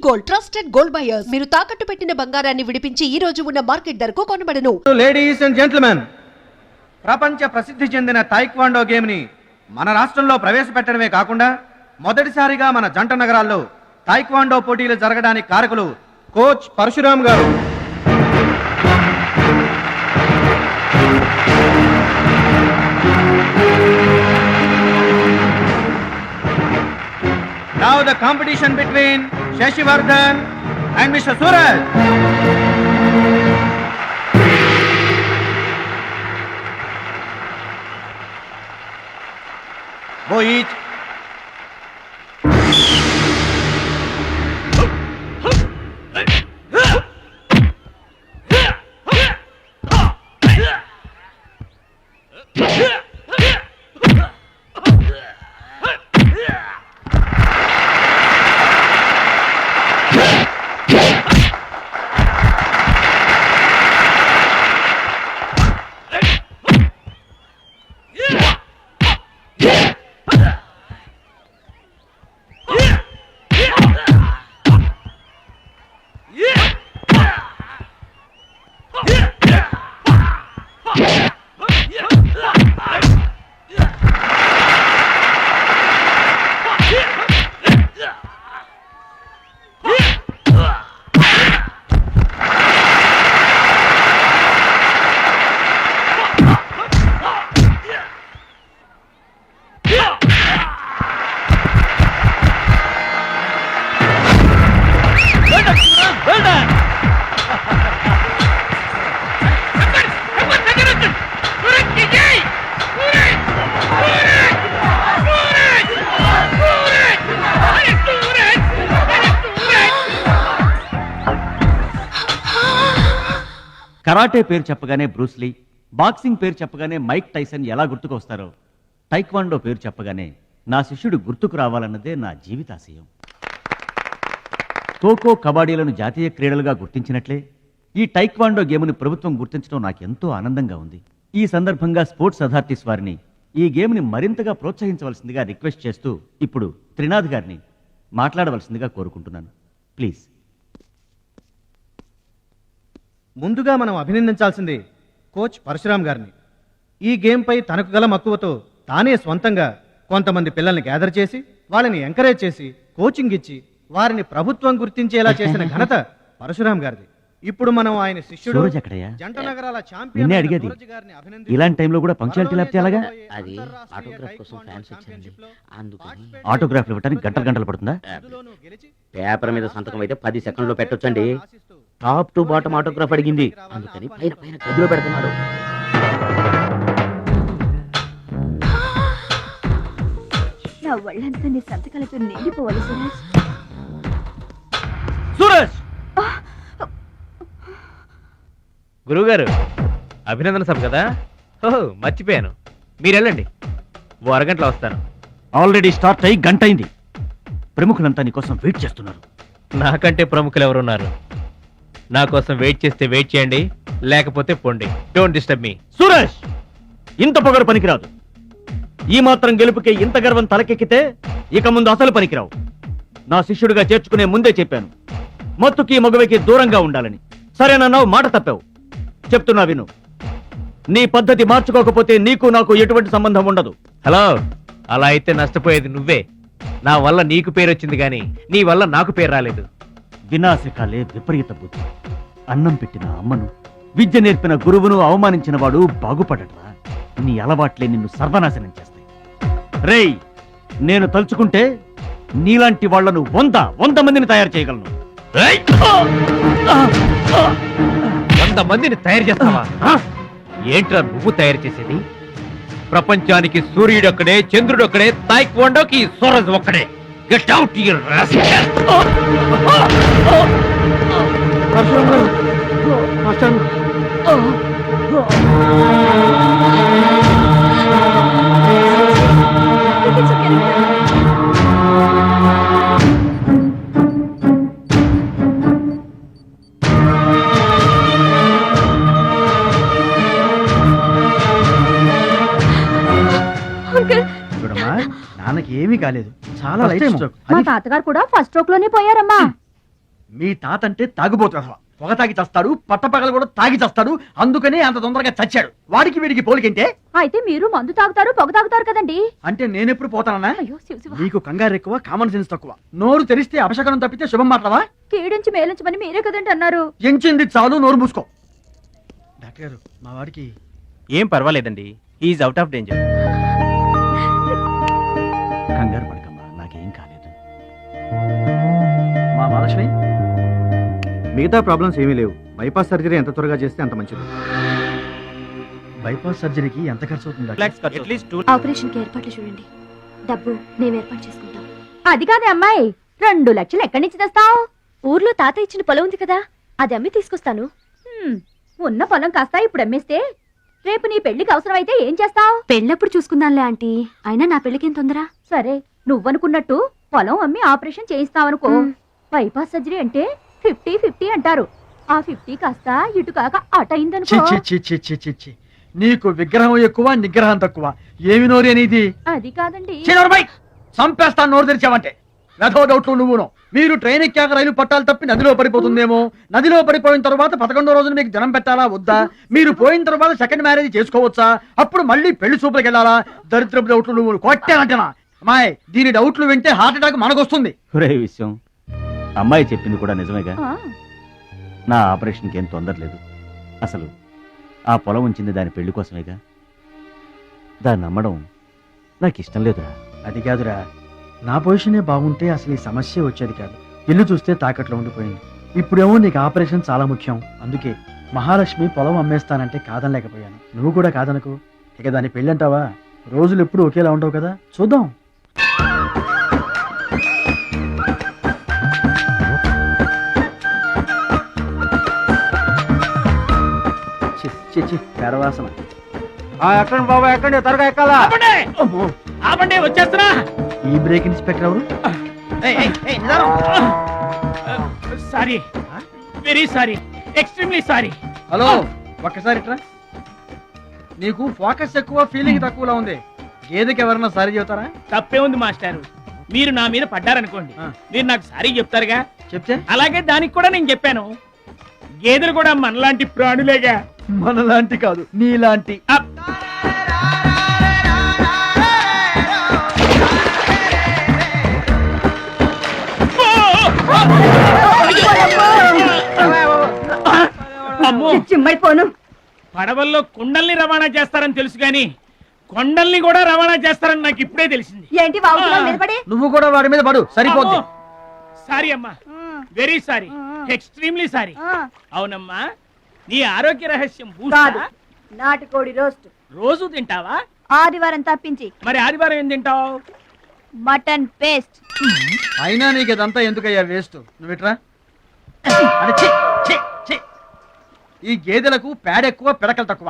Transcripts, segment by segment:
Gold, trusted gold buyers. మీరు తాకట్టు పెట్టిన బంగారాన్ని విడిపించి ఈ రోజు ఉన్న మార్కెట్ ధరకు కొనబడను. లేడీస్ అండ్ జెంట్మెన్, ప్రపంచ ప్రసిద్ధి చెందిన టైక్వాండో గేమ్ ని మన రాష్ట్రంలో ప్రవేశపెట్టడమే కాకుండా మొదటిసారిగా మన జంట నగరాల్లో టైక్వాండో పోటీలు జరగడానికి కారకులు కోచ్ పరశురామ్ గారు. Now the competition between Shashivardhan and Mr. Suraj. Go each. Karate పేరు చెప్పగానే బ్రూస్లీ, బాక్సింగ్ పేరు చెప్పగానే మైక్ టైసన్ ఎలా గుర్తుకొస్తారో, టైక్వాండో పేరు చెప్పగానే నా శిష్యుడు గుర్తుకు రావాలన్నదే నా జీవితాశయం. ఖోఖో, కబడ్డీలను జాతీయ క్రీడలుగా గుర్తించినట్లే ఈ టైక్వాండో గేమ్ని ప్రభుత్వం గుర్తించడం నాకెంతో ఆనందంగా ఉంది. ఈ సందర్భంగా స్పోర్ట్స్ అథారిటీస్ వారిని ఈ గేమ్ని మరింతగా ప్రోత్సహించవలసిందిగా రిక్వెస్ట్ చేస్తూ ఇప్పుడు త్రినాథ్ గారిని మాట్లాడవలసిందిగా కోరుకుంటున్నాను. ప్లీజ్. ముందుగా మనం అభినందించాల్సింది కోచ్ పరశురామ్ గారిని. ఈ గేమ్ పై తనకు గల మక్కువతో తానే స్వంతంగా కొంతమంది పిల్లల్ని గ్యాదర్ చేసి వాళ్ళని ఎంకరేజ్ చేసి కోచింగ్ ఇచ్చి వారిని ప్రభుత్వం గుర్తించేలా చేసిన ఘనత పరశురామ్ గారిది. ఇప్పుడు మనం ఆయన శిష్యుడు జంట నగరాల ఛాంపియన్ సూరజ్ గారిని అభినందించాలి. ఇలాంటి టైంలో కూడా పంక్చువాలిటీ లేకపోతే ఎలాగా? అది ఆటోగ్రాఫ్ కోసం ఫ్యాన్స్ వచ్చారండి, అందుకని. ఆటోగ్రాఫ్లు ఇవ్వడానికి గంటలు పడుతుందా? పేపర్ మీద సంతకం అయితే 10 సెకండ్లో పెట్టొచ్చండి. టాప్ టు బాటమ్ ఆటోగ్రాఫ్ అడిగింది, అందుకని పైన పైన గదిలో పెడుతున్నాడు. నా ఒళ్ళంతా నీ సంతకాలతో నిండిపోవాలి సురేష్. సూరజ్! గురువుగారు, అభినందన సభ కదా? ఓహో, మర్చిపోయాను. మీరు వెళ్ళండి, ఓ అరగంటలో వస్తాను. ఆల్రెడీ స్టార్ట్ అయ్యి గంట అయింది. ప్రముఖులంతా నీ కోసం వెయిట్ చేస్తున్నారు. నాకంటే ప్రముఖులు ఎవరున్నారు? నా కోసం వెయిట్ చేస్తే వెయిట్ చేయండి, లేకపోతే పొండి. Don't disturb me. సూరజ్! ఇంత పొగరు పనికిరాదు. ఈ మాత్రం గెలుపుకే ఇంత గర్వం తలకెక్కితే ఇక ముందు అసలు పనికిరావు. నా శిష్యుడిగా చేర్చుకునే ముందే చెప్పాను, మత్తుకి మగవికి దూరంగా ఉండాలని. సరేనన్నావు, మాట తప్పావు. చెప్తున్నా విను. నీ పద్ధతి మార్చుకోకపోతే నీకు నాకు ఎటువంటి సంబంధం ఉండదు. హలో, అలా అయితే నష్టపోయేది నువ్వే. నా వల్ల నీకు పేరు వచ్చింది కానీ నీ వల్ల నాకు పేరు రాలేదు. వినాశకాలే విపరీత బుద్ధి. అన్నం పెట్టిన అమ్మను, విద్య నేర్పిన గురువును అవమానించిన వాడు బాగుపడటరా? నీ అలవాట్లే నిన్ను సర్వనాశనం చేస్తాయి. రేయ్, నేను తలుచుకుంటే నీలాంటి వాళ్లను 100 మందిని తయారు చేయగలను. 100 మందిని తయారు చేస్తావా? ఏంట్రా నువ్వు తయారు చేసేది? ప్రపంచానికి సూర్యుడు ఒక్కడే, చంద్రుడు ఒక్కడే, టైక్వాండోకి సూరజ్ ఒక్కడే. Get out your rascal. నాన్నకి ఏమీ కాలేదు, చాలా లైట్ స్ట్రోక్. మా తాతగారు కూడా ఫస్ట్ స్ట్రోక్ లోనే పోయారమ్మా. మీ తాత అంటే తాగుబోతాడు, పొగ తాగి చస్తాడు, పట్టపగలు కూడా తాగి చస్తాడు, అందుకనే అంత తొందరగా చచ్చాడు. వాడికి వీడికి పోలికంటే అయితే మీరు మందు తాగుతారు పొగ తాగుతారు కదండి. అంటే నేనెప్పుడు పోతానన్నా? అయ్యో శివ శివ. నీకు కంగారు ఎక్కువ, కామన్ సెన్స్ తక్కువ. నోరు తెరిస్తే అపశకనం తప్పితే శుభం మాట్లాడవా? కీడించి మేలించమని మీరే కదండి అన్నారు. ఎంచింది చాలు, నోరు మూసుకో. డాక్టర్ గారు, మా వాడికి ఏం పర్వాలేదండి, ఈజ్ అవుట్ ఆఫ్ డేంజర్. కంగారు పడకమ్మా, నాకేం కాలేదు. మా మహాలక్ష్మి మిగతా ప్రాబ్లమ్స్ ఏమీ లేవు. బైపాస్ సర్జరీ ఎంత త్వరగా చేస్తే అంత మంచిది. బైపాస్ సర్జరీకి ఎంత ఖర్చు అవుతుంది డాక్టర్? రిలాక్స్ ఖర్చు. అట్లీస్ట్ 2 ఆపరేషన్ కి ఏర్పాట్లు చూడండి. డబ్బు మేము ఏర్పాటు చేసుకుంటాం. అది కాదే అమ్మాయి, 2 లక్షలు ఎక్కడి నుంచి తెస్తావు? ఊర్లో తాత ఇచ్చిన పొలం ఉంది కదా, అది అమ్మి తీసుకొస్తాను. ఉన్న పొలం కాస్త ఇప్పుడు అమ్మేస్తే రేపు నీ పెళ్లికి అవసరమైతే ఏం చేస్తావు? పెళ్ళప్పుడు చూసుకుందాంలే ఆంటీ, అయినా నా పెళ్ళికేం తొందర. సరే, నువ్వనుకున్నట్టు పొలం అమ్మి ఆపరేషన్ చేయిస్తావనుకో. బైపాస్ సర్జరీ అంటే 50-50 అంటారు. ఆ 50 కాస్త ఇటు కాక అటు చి అయిందనుకో. చి చి చి చి చి చి. నీకు విగ్రహం ఎక్కువ, నిగ్రహం తక్కువ. ఏమి నోరు అనేది? అది కాదండి. చంపేస్తాను నోరు తెరిచావంటే. వెధవ డౌట్లు నువ్వును. మీరు ట్రైన్ ఎక్కాక రైలు పట్టాలు తప్పి నదిలో పడిపోతుందేమో. నదిలో పడిపోయిన తర్వాత 11వ రోజున మీకు జనం పెట్టాలా వద్దా? మీరు పోయిన తర్వాత సెకండ్ మ్యారేజ్ చేసుకోవచ్చా? అప్పుడు మళ్ళీ పెళ్లి చూపులకు వెళ్ళాలా? దరిద్రపు డౌట్లు నువ్వు కొట్టానంటనా? అమ్మాయి, దీని డౌట్లు వింటే హార్ట్ అటాక్ మనకొస్తుంది. ఒరే విషయం, అమ్మాయి చెప్పింది కూడా నిజమేగా. ఆ, నా ఆపరేషన్కి ఏం తొందర లేదు. అసలు ఆ పొలం ఉంచింది దాని పెళ్లి కోసమేగా. దాన్ని నమ్మడం నాకు ఇష్టం లేదురా. అది కాదురా, నా పొజిషనే బాగుంటే అసలు ఈ సమస్య వచ్చేది కాదు. ఇల్లు చూస్తే తాకట్లో ఉండిపోయింది. ఇప్పుడేమో నీకు ఆపరేషన్ చాలా ముఖ్యం. అందుకే మహాలక్ష్మి పొలం అమ్మేస్తానంటే కాదనలేకపోయాను. నువ్వు కూడా కాదనకు. ఇక దాని పెళ్ళి అంటావా? రోజులు ఎప్పుడు ఒకేలా ఉండవు కదా, చూద్దాం. పెరవాసన. ఎక్కండి బాబా, ఎక్కండి, త్వరగా ఎక్కాలా. అమ్మో, ఆపండి, వచ్చేస్తున్నా. ఈ బ్రేక్ ఇన్స్పెక్టర్ ఎవరు? Sorry, very sorry, extremely sorry. Hello, ఒక్కసారి ఇట్రా. నీకు ఫోకస్ ఎక్కువ, ఫీలింగ్ తక్కువలా ఉంది. గేదెకి ఎవరన్నా సారీ చెబుతారా? తప్పే ఉంది మాస్టారు. మీరు నా మీద పడ్డారనుకోండి, ఆ. మీరు నాకు సారీ చెప్తారుగా. చెప్తే అలాగే దానికి కూడా నేను చెప్పాను. గేదెలు కూడా మనలాంటి ప్రాణులేగా. మనలాంటి కాదు, నీలాంటి. అప్. అమ్మో, చిమ్మైపోను. పడవల్లో కుండల్ని రవాణా చేస్తారని తెలుసు గాని కొండల్ని కూడా రవాణా చేస్తారని నాకు ఇప్పుడే తెలిసింది. ఏంటి బాగుతున్నావు నిలబడి? నువ్వు కూడా వాడి మీద పడు, సరిపోద్ది. సారీ అమ్మా, వెరీ సారీ, ఎక్స్ట్రీమ్లీ సారీ. అవునమ్మా, నీ ఆరోగ్య రహస్యం కాదు, బూస్టా? నాటుకోడి రోస్ట్ రోజు తింటావా? ఆదివారం తప్పించి. మరి ఆదివారం ఏం తింటావు? Mutton paste. అయినా నీకు ఇదంతా ఎందుకయ్యా వేస్ట్? నువ్వు ఇట్రా. అరే, ఛీ, ఛీ, ఛీ. ఈ గేదెలకు పేడ ఎక్కువ, పిడకలు తక్కువ.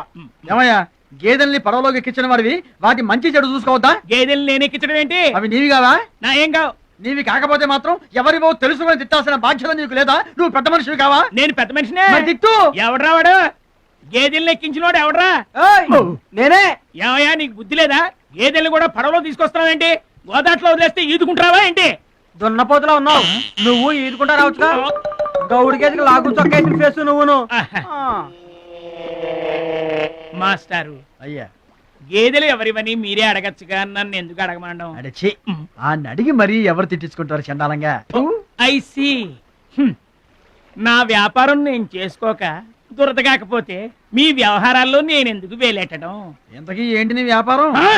ఏమయ్యా, గేదెల్ని పడవలోకి ఎక్కించిన వాడివి, వాటి మంచి చెడు చూసుకోవద్దా? గేదెల్ని నేను ఎక్కించడం ఏంటి? అవి నీవి కావా? నా ఏం కావు. నీవి కాకపోతే మాత్రం ఎవరివో తెలుసుకొని తిట్టాల్సిన బాధ్యత నీకు లేదా? నువ్వు పెద్ద మనిషివి కావా? నేను పెద్ద మనిషినే. మరి తిట్టు. ఎవడ్రా వాడు? గేదెల్ని ఎక్కించినోడు ఎవడ్రా? నేనే. ఏమయ్యా, నీకు బుద్ధి లేదా? గేదెల్ని కూడా పడవలో తీసుకొస్తున్నావేంటి? గోదాట్లో వదిలేస్తే ఈదుకుంటావా ఏంటి? దున్నపోతులా ఉన్నావు. నువ్వు ఈదుకుంటా రావచ్చుగా. గౌడి గేదెకి లాగు చొక్కేసిన ఫేస్ నువ్వును. మాస్టారు, అయ్యా, గేదెలు ఎవరివని మీరే అడగచ్చుగా, నన్ను ఎందుకు అడగమండం? అడిచి ఆ నడిగి మరీ ఎవరు తిట్టించుకుంటారు చండాలంగా? I see. నా వ్యాపారం నేను చేసుకోక దురద కాకపోతే మీ వ్యవహారాల్లో నేను ఎందుకు వేలెట్టడం? ఇంతకీ ఏంటి నీ వ్యాపారం? ఆ?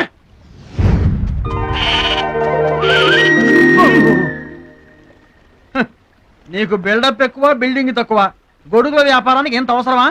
నీకు బిల్డప్ ఎక్కువ, బిల్డింగ్ తక్కువ. గొడుగుల వ్యాపారానికి ఎంత అవసరమా?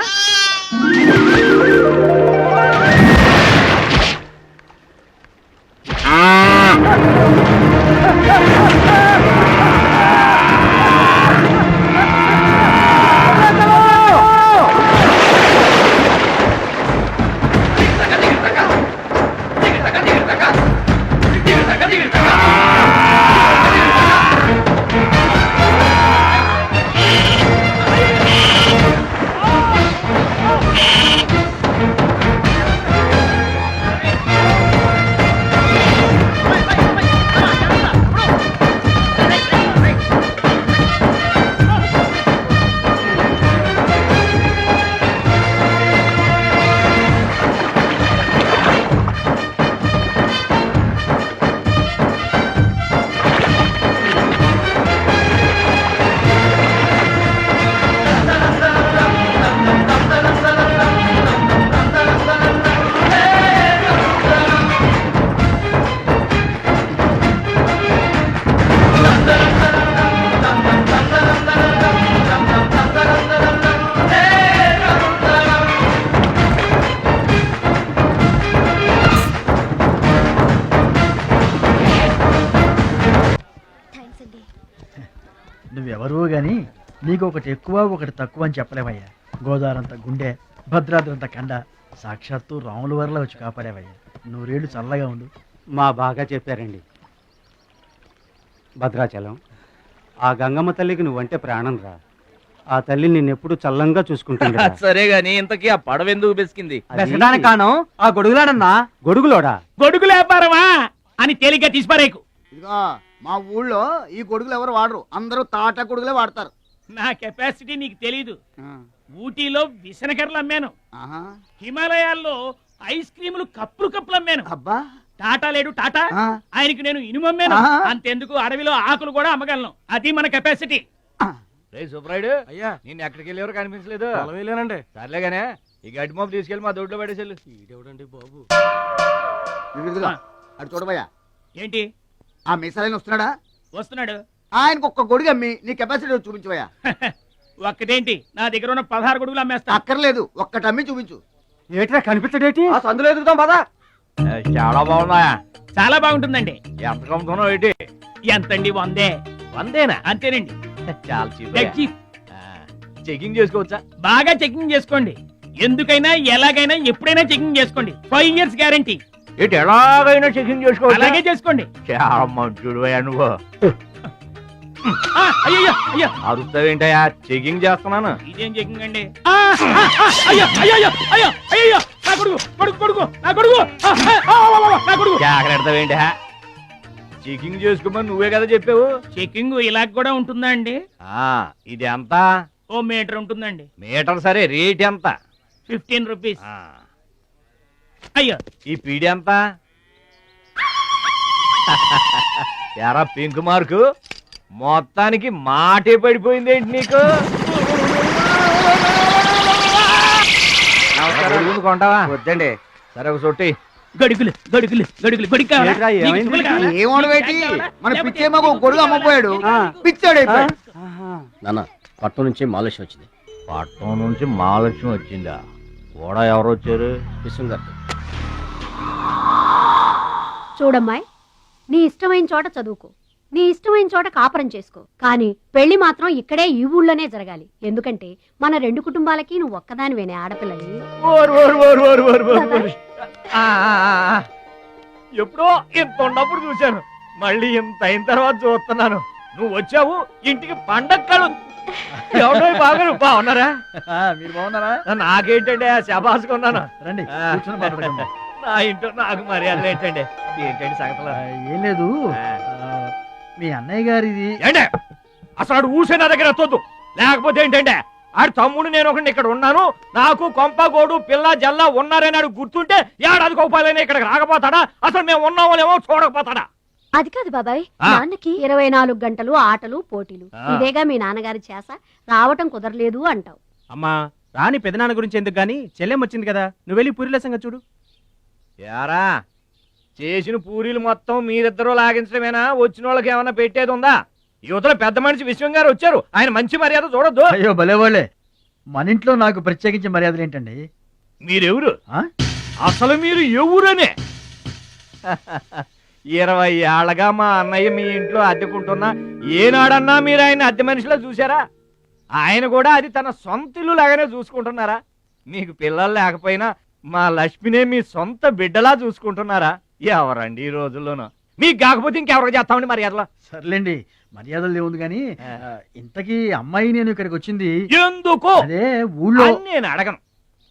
గాని నీకు ఒకటి ఎక్కువ ఒకటి తక్కువ అని చెప్పలేవయ్యా. గోదావరంత గుండె, భద్రాద్రంత కండ, సాక్షాత్తు రాముల వరలో వచ్చి కాపాడేవయ్యా. నూరేళ్ళు చల్లగా ఉండు. మా బాగా చెప్పారండి. భద్రాచలం, ఆ గంగమ్మ తల్లికి నువ్వంటే ప్రాణం రా. ఆ తల్లి నిన్నెప్పుడు చల్లంగా చూసుకుంటుంది. సరే గాని ఇంతకీ ఆ పడవ ఎందుకు బెసికింది? కారణం ఆ గొడుగులాడన్నా. గొడుగులోడా? గొడుగులు వ్యాపారమా అని తేలిగ్గా తీసిపారేకు. ఇదిగో మా ఊళ్ళో ఈ గొడుగులు ఎవరు వాడరు, అందరూ తాటా గొడుగులే వాడతారు. నా కెపాసిటీ నీకు తెలీదు. ఊటీలో విసనకర్రలు అమ్మాను, హిమాలయాల్లో ఐస్ క్రీములు కప్పులు అమ్మాను. అబ్బా, టాటా లేడు టాటా, ఆయనకి నేను ఇనుము అమ్మాను. అంతెందుకు అడవిలో ఆకులు కూడా అమ్మగలను. అది మన కెపాసిటీ. సుబ్రాయుడు అయ్యా, నేను ఎక్కడికి వెళ్ళేవారు కనిపించలేదు. వెళ్ళానండి. సర్లేగానే ఈ గడ్డి మోపు తీసుకెళ్ళి మా దొడ్లో పడేసేళ్ళు. ఇదేవిడండి బాబు. అటు చూడబోయా. ఏంటి? ఆ మిసాలైన వస్తున్నాడా? వస్తున్నాడు. ఆయనకు ఒక్క గొడుగు అమ్మి నీ కెపాసిటీ చూపించబోయా. ఒక్కటేంటి, నా దగ్గర ఉన్న 16 గొడుగులు అమ్మేస్తా. అక్కర్లేదు, ఒక్కటి అమ్మి చూపించు. ఏట్రా కనిపించడేటి? ఆ సందులో ఎదుగుతాం పదా. చాలా బాగున్నాయా? చాలా బాగుంటుందండి. ఎంత కమ్ముతున్నావు ఏంటి? ఎంతండి? 100. 100 అంతేనండి. చాలా Dead cheap. చెకింగ్ చేసుకోవచ్చా? బాగా చెకింగ్ చేసుకోండి. ఎందుకైనా ఎలాగైనా ఎప్పుడైనా చెకింగ్ చేసుకోండి. 5 years గ్యారంటీ. ఏంటి ఎలాగైనా చెకింగ్ చేసుకోవచ్చు? అలాగే చేసుకోండి. చాలా మంచుడు నువ్వు. అయ్యో అయ్యో, అరుస్తావేంటయ్యా? చెకింగ్ చేస్తున్నాను. ఇదేం చెకింగ్ అండి? అయ్యో అయ్యో అయ్యో అయ్యో, నా కొడుకు కొడుకు కొడుకు నా కొడుకు నా కొడుకు. జాగ్రత్తవేంటి? చెకింగ్ చేసుకోమని నువ్వే కదా చెప్పావు. చెకింగ్ ఇలా కూడా ఉంటుందా అండి? ఇది ఎంత? ఓ మీటర్ ఉంటుందండి. మీటర్ సరే, రేట్ ఎంత? 15 రూపీస్. అయ్యో, ఈ పీడి ఎంత? ఎరా పింక్ మార్కు, మొత్తానికి మాటే పడిపోయిందేంటి నీకు? కొంటావా? వద్దండి. సరే ఒక సొట్టి. గడుగులు గడుగులు గడుగులు గొడుగు కావాలా? ఏంట్రా, నీకు ఏమైంది? తువ్వలు కావాలా? ఏమోడవేటి, మన పిచ్చేమో గొడుగు అమ్మపోయాడు, పిచ్చాడు అయిపోయాడు. నాన్న పట్నం నుంచి మాలేష్ వచ్చింది. పట్నం నుంచి మహాలక్ష్మి వచ్చిందా? కూడా ఎవరు వచ్చారు? విశ్వం చూడమ్మాయి, నీ ఇష్టమైన చోట చదువుకో, నీ ఇష్టమైన చోట కాపురం చేసుకో, కానీ పెళ్లి మాత్రం ఇక్కడే ఈ ఊళ్ళోనే జరగాలి. ఎందుకంటే మన 2 కుటుంబాలకి నువ్వు ఒక్కదానివేనే ఆడపిల్లని. ఎప్పుడో ఇంత ఉన్నప్పుడు చూశాను, మళ్ళీ ఇంత అయిన తర్వాత చూస్తున్నాను. నువ్వు వచ్చావు ఇంటికి పండగ కలు. ఎవడో బాగున్నారా? మీరు బాగున్నారా? నాకేంటండి శబాసుకున్నాను. రండి కూర్చొని మాట్లాడుకుందాం. నా ఇంట్లో నాకు మర్యాదలు ఏంటండి? ఏంటండి సంగతులు? ఏం లేదు, మీ అన్నయ్య గారిది. ఏంటే అసలు ఆడు ఊసే నా దగ్గర ఎత్తొద్దు. లేకపోతే ఏంటంటే ఆడు తమ్ముడు నేను ఒకటి ఇక్కడ ఉన్నాను, నాకు కొంపగోడు పిల్ల జల్ల ఉన్నారని ఆడు గుర్తుంటే ఏడాది కోపాలైనా ఇక్కడికి రాకపోతాడా? అసలు మేము ఉన్నామో లేమో చూడకపోతాడా? అది కాదు బాబాయ్, నాన్నకి 24 గంటలు ఆటలు పోటీలు, ఇదేగా మీ నాన్నగారి చేస. రావటం కుదరలేదు అంటావు. అమ్మా రాని పెదనాన్న గురించి ఎందుకు గాని, చెల్లెం వచ్చింది కదా, నువ్వు వెళ్ళి పూరిల సంగతి చూడు. యారా చేసిన పూరీలు మొత్తం మీరిద్దరూ లాగించడమేనా? వచ్చిన వాళ్ళకి ఏమన్నా పెట్టేది ఉందా? యువతలో పెద్ద మనిషి విశ్వం గారు వచ్చారు, ఆయన మంచి మర్యాద చూడొద్దు. అయ్యో భలేవాళ్ళే, మన ఇంట్లో నాకు ప్రత్యేకించి మర్యాదలు ఏంటండి? మీరెవరు? అసలు మీరు ఎవరనే? 20 ఏళ్ళగా మా అన్నయ్య మీ ఇంట్లో అద్దెకుంటున్నా ఏనాడన్నా మీరు ఆయన అద్దె మనిషిలో చూసారా? ఆయన కూడా అది తన సొంత ఇల్లు లాగానే చూసుకుంటున్నారా? మీకు పిల్లలు లేకపోయినా మా లక్ష్మినే మీ సొంత బిడ్డలా చూసుకుంటున్నారా? ఎవరండి ఈ రోజుల్లోనూ? మీకు కాకపోతే ఇంకెవరికి చేస్తామండి మర్యాదలో? సర్లేండి, మర్యాదలు ఏముంది కానీ ఇంతకీ అమ్మాయి నేను ఇక్కడికి వచ్చింది ఎందుకు? అదే ఊళ్ళో. నేను అడగను.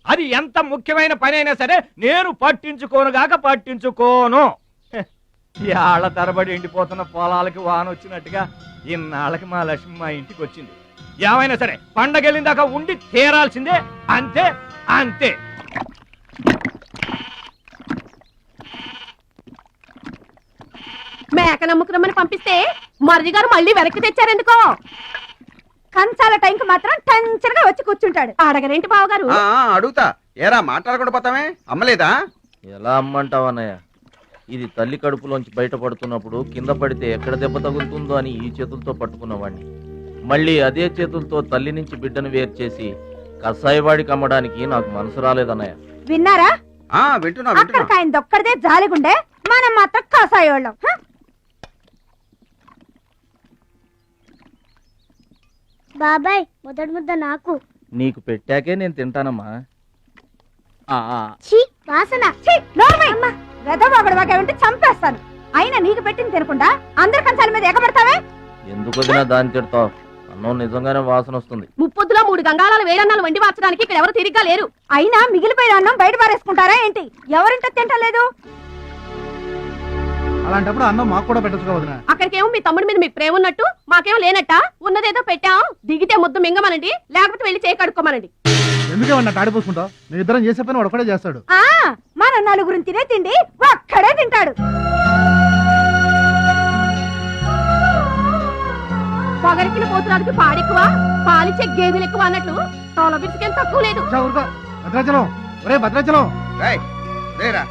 అది ఎంత ముఖ్యమైన పని అయినా సరే నేను పట్టించుకోనుగాక పట్టించుకోను. ఏళ్ల తరబడి ఎండిపోతున్న పొలాలకి వాన వచ్చినట్టుగా ఇన్నాళ్ళకి మా లక్ష్మి మా ఇంటికి వచ్చింది. ఏమైనా సరే పండగ వెళ్ళిన దాకా ఉండి తీరాల్సిందే, అంతే అంతే. మేక నమ్ముకురమ్మని పంపిస్తే మరిది గారు మళ్ళీ వెనక్కి తెచ్చారెందుకో? కంచాల టైంకి మాత్రం టెన్షన్గా వచ్చి కూర్చుంటాడు. అడగరేంటి బావగారు? అడుగుతా. ఏరా మాట్లాడకుండా పోతామే? అమ్మలేదా? ఎలా అమ్మంటావన్నయ్య? ఇది తల్లి కడుపులోంచి బయటపడుతున్నప్పుడు కింద పడితే ఎక్కడ దెబ్బ తగులుతుందో అని ఈ చేతులతో పట్టుకున్నవాడిని, మళ్ళీ అదే చేతులతో తల్లి నుంచి బిడ్డను వేరు చేసి కసాయివాడికి అమ్మడానికి నాకు మనసు రాలేదన్నయ్య. విన్నారా? వింటున్నా. అక్కడికి ఆయన దొక్కడిదే జాలిగుండే, మనం మాత్రం కాసాయోళ్ళం. బాబాయ్ మొదటి ముద్ద నాకు. నీకు పెట్టాకే నేను తింటానమ్మా. ఛీ వాసన. వెదవాగడవాగంటే చంపేస్తాను. అయినా నీకు పెట్టింది తినకుండా అందరి కంచాల మీద ఎగబడతావే. ఎందుకు వదినా దాన్ని తిడతావు? అన్నం నిజంగానే వాసన వస్తుంది. ముప్పొద్దులో 3 గంగాళాల వేడన్నాలు వండి మార్చడానికి ఇక్కడ ఎవరు తిరిగ్గా లేరు. అయినా మిగిలిపోయిన అన్నం బయట పారేసుకుంటారా ఏంటి? ఎవరింట తింటలేదు? అలాంటప్పుడు అన్నం మాకు కూడా పెట్టచ్చు వదినా. అక్కడికేమో మీ తమ్ముడి మీద మీకు ప్రేమ ఉన్నట్టు మాకేమో లేనట్ట. ఉన్నదేదో పెట్టాం, దిగితే ముద్దు మింగమనండి, లేకపోతే వెళ్ళి చేయి కడుక్కోమనండి. ఎందుకేమన్నా తాడిపోసుకుంటావు? నేను ఇద్దరం చేసే పని వాడు ఒకటే చేస్తాడు. మన నలుగురిని తినే తిండి ఒక్కడే తింటాడు. పొగరికిన పోతురానికి పాడెక్కువ, పాలిచ్చే గేదెలు ఎక్కువ అన్నట్లు తోల బిడ్డకేం తక్కువ లేదు. భద్రాచలం, ఒరే భద్రాచలం. రేరా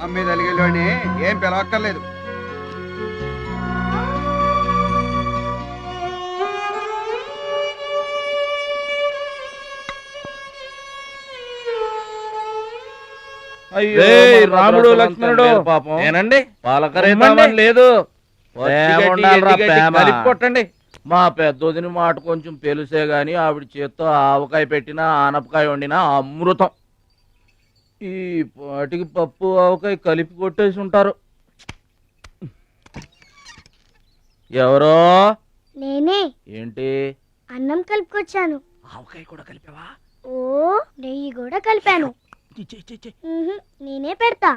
అన్నం మీద అలిగేలోని ఏం పిలవక్కర్లేదు. రాముడు లక్ష్మణుడు నేనండి పాలకరేతామని లేదు. కొట్టండి. మా పెద్దోదిని మాట కొంచెం పెలుసే గాని ఆవిడ చేత్తో ఆవకాయ పెట్టినా ఆనపకాయ వండినా అమృతం. ఈ పాటికి పప్పు ఆవకాయ కలిపి కొట్టేసి ఉంటారు. ఎవరో నేనే. ఏంటి అన్నం కలుపుకొచ్చాను. ఆవకాయ కూడా కలిపావా? ఓ నెయ్యి కూడా కలిపాను. నేనే పెడతా.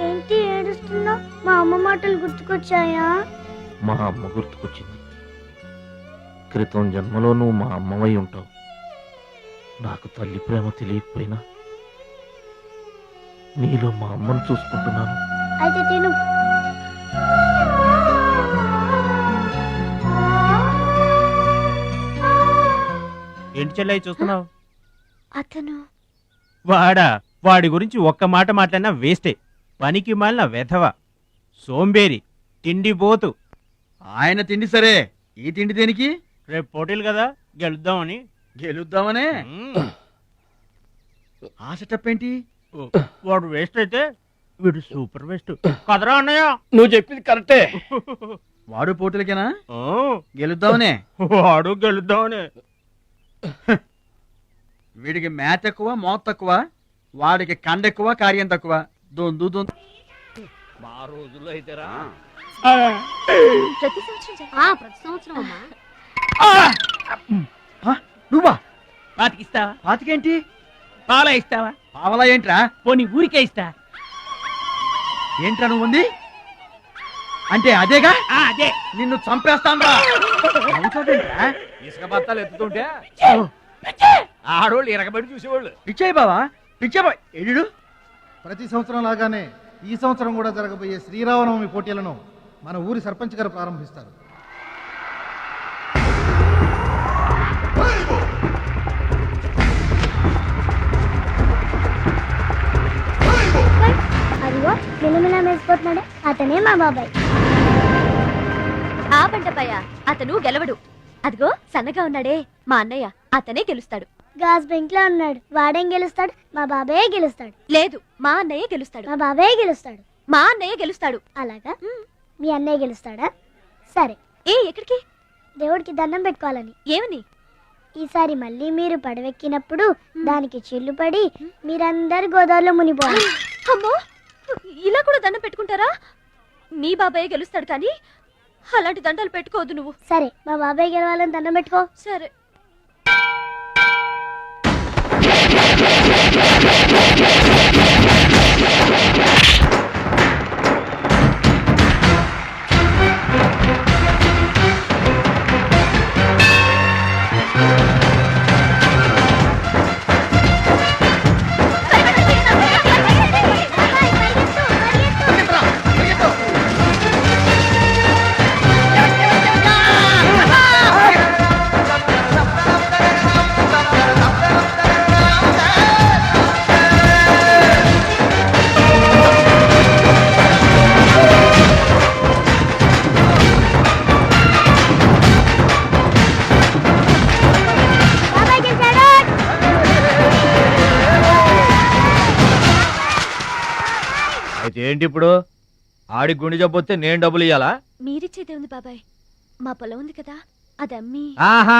ఏంటి ఏడుస్తున్నావు? మా అమ్మ మాటలు గుర్తుకొచ్చాయా? మా అమ్మ గుర్తుకొచ్చింది. క్రితం జన్మలో నువ్వు మా అమ్మవై ఉంటావు. నాకు తల్లి ప్రేమ తెలియకపోయినా నీలో మా అమ్మను చూసుకుంటున్నాను. అయితే తిను. ఏంటి చెల్లయ్య చూస్తున్నావు? అతను వాడి గురించి ఒక్క మాట మాట్లాడినా వేస్టే. పనికి మాలిన వెధవ, సోంబేరి, తిండి పోతు. ఆయన తిండి సరే, ఈ తిండి దేనికి? రేపు పోటీలు కదా, గెలుద్దామని. గెలుద్దామనే? ఆ సెటప్ ఏంటి? వాడు వేస్ట్ అయితే వీడు సూపర్ వేస్ట్ కదరా అన్నయ్య. నువ్వు చెప్పింది కరెక్టే. వాడు పోటీలకేనా? గెలుద్దామనే? వాడు గెలుద్దామని. వీడికి మ్యాథ్ ఎక్కువ, మోత్ తక్కువ. వాడికి కండ ఎక్కువ, కార్యం తక్కువ. దొందు దొందు. మా రోజుల్లో అయితేరా ప్రతి సంవత్సరం అమ్మా. నువ్వా? పాతికిస్తావా? పాతికేంటి? పాలా ఇస్తావా? పావలా ఏంట్రా? పోనీ ఊరికే ఇస్తా. ఏంట్రా నువ్వు ఉంది అంటే అదేగా? అదే. నిన్ను చంపేస్తాన్రా. ఇసుక బత్తాలు ఎత్తుతుంటే ఆడోళ్ళు ఇరగబడి చూసేవాళ్ళు. పిచ్చాయి బావా, పిచ్చాయి బావ. ఎడు ప్రతి సంవత్సరం లాగానే ఈ సంవత్సరం కూడా జరగబోయే శ్రీరామనవమి పోటీలను మన ఊరి సర్పంచ్ గారు ప్రారంభిస్తారు. అదిగో మిలమిలా వేసిపోతున్నాడే, అతనే మా బాబాయ్. ఆ బండపయ్య అతను గెలవడు. అదిగో సన్నగా ఉన్నాడే మా అన్నయ్య, అతనే గెలుస్తాడు. గాజ్ బెంక్ లో ఉన్నాడు, వాడేం గెలుస్తాడు? మా బాబాయే గెలుస్తాడు. లేదు, మా అన్నయ్య గెలుస్తాడు. మా బాబాయే గెలుస్తాడు. మా అన్నయ్య గెలుస్తాడు. అలాగా? మీ అన్నయ్య గెలుస్తాడా? సరే. ఎక్కడికి? దేవుడికి దండం పెట్టుకోవాలని. ఏమని? ఈసారి మళ్ళీ మీరు పడవెక్కినప్పుడు దానికి చిల్లు పడి మీరందరు గోదావరిలో మునిపోవాలి. అమ్మో, ఇలా కూడా దండం పెట్టుకుంటారా? మీ బాబాయ్ గెలుస్తాడు కానీ అలాంటి దండాలు పెట్టుకోవద్దు నువ్వు. సరే, మా బాబాయ్ గెలవాలని దండం పెట్టుకో. సరే. అయితే ఏంటి ఇప్పుడు ఆడి గుండె జబ్బు వస్తే నేను డబ్బులు ఇయ్యాలా? మీరిచ్చేదే ఉంది బాబాయ్, మా పొలం ఉంది కదా అది అమ్మి. ఆహా,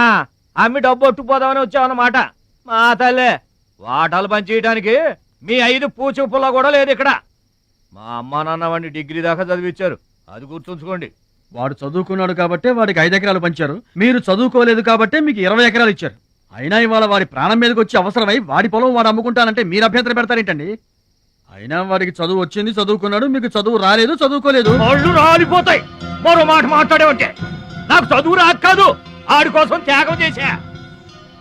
అమ్మి డబ్బు ఒట్టుకుపోదామని వచ్చావన్నమాట. మా తల్లే, వాటాలు పంచేయడానికి మీ 5 పూచు పుల్ల కూడా లేదు ఇక్కడ. మా అమ్మా నాన్న వాడిని డిగ్రీ దాకా చదివించారు, అది గుర్తుంచుకోండి. వాడు చదువుకున్నాడు కాబట్టే వాడికి 5 ఎకరాలు పంచారు, మీరు చదువుకోలేదు కాబట్టే మీకు 20 ఎకరాలు ఇచ్చారు. అయినా ఇవాళ వాడి ప్రాణం మీదకి వచ్చి అవసరమై వాడి పొలం వాడు అమ్ముకుంటానంటే మీరు అభ్యంతరం పెడతారేంటండి? అయినా వాడికి చదువు వచ్చింది, చదువుకున్నాడు, మీకు చదువు రాలేదు, చదువుకోలేదు. వాళ్ళు రాలిపోతాయి మరో మాట మాట్లాడేవంటే. నాకు చదువు రాక కాదు, ఆడి కోసం త్యాగం చేశా.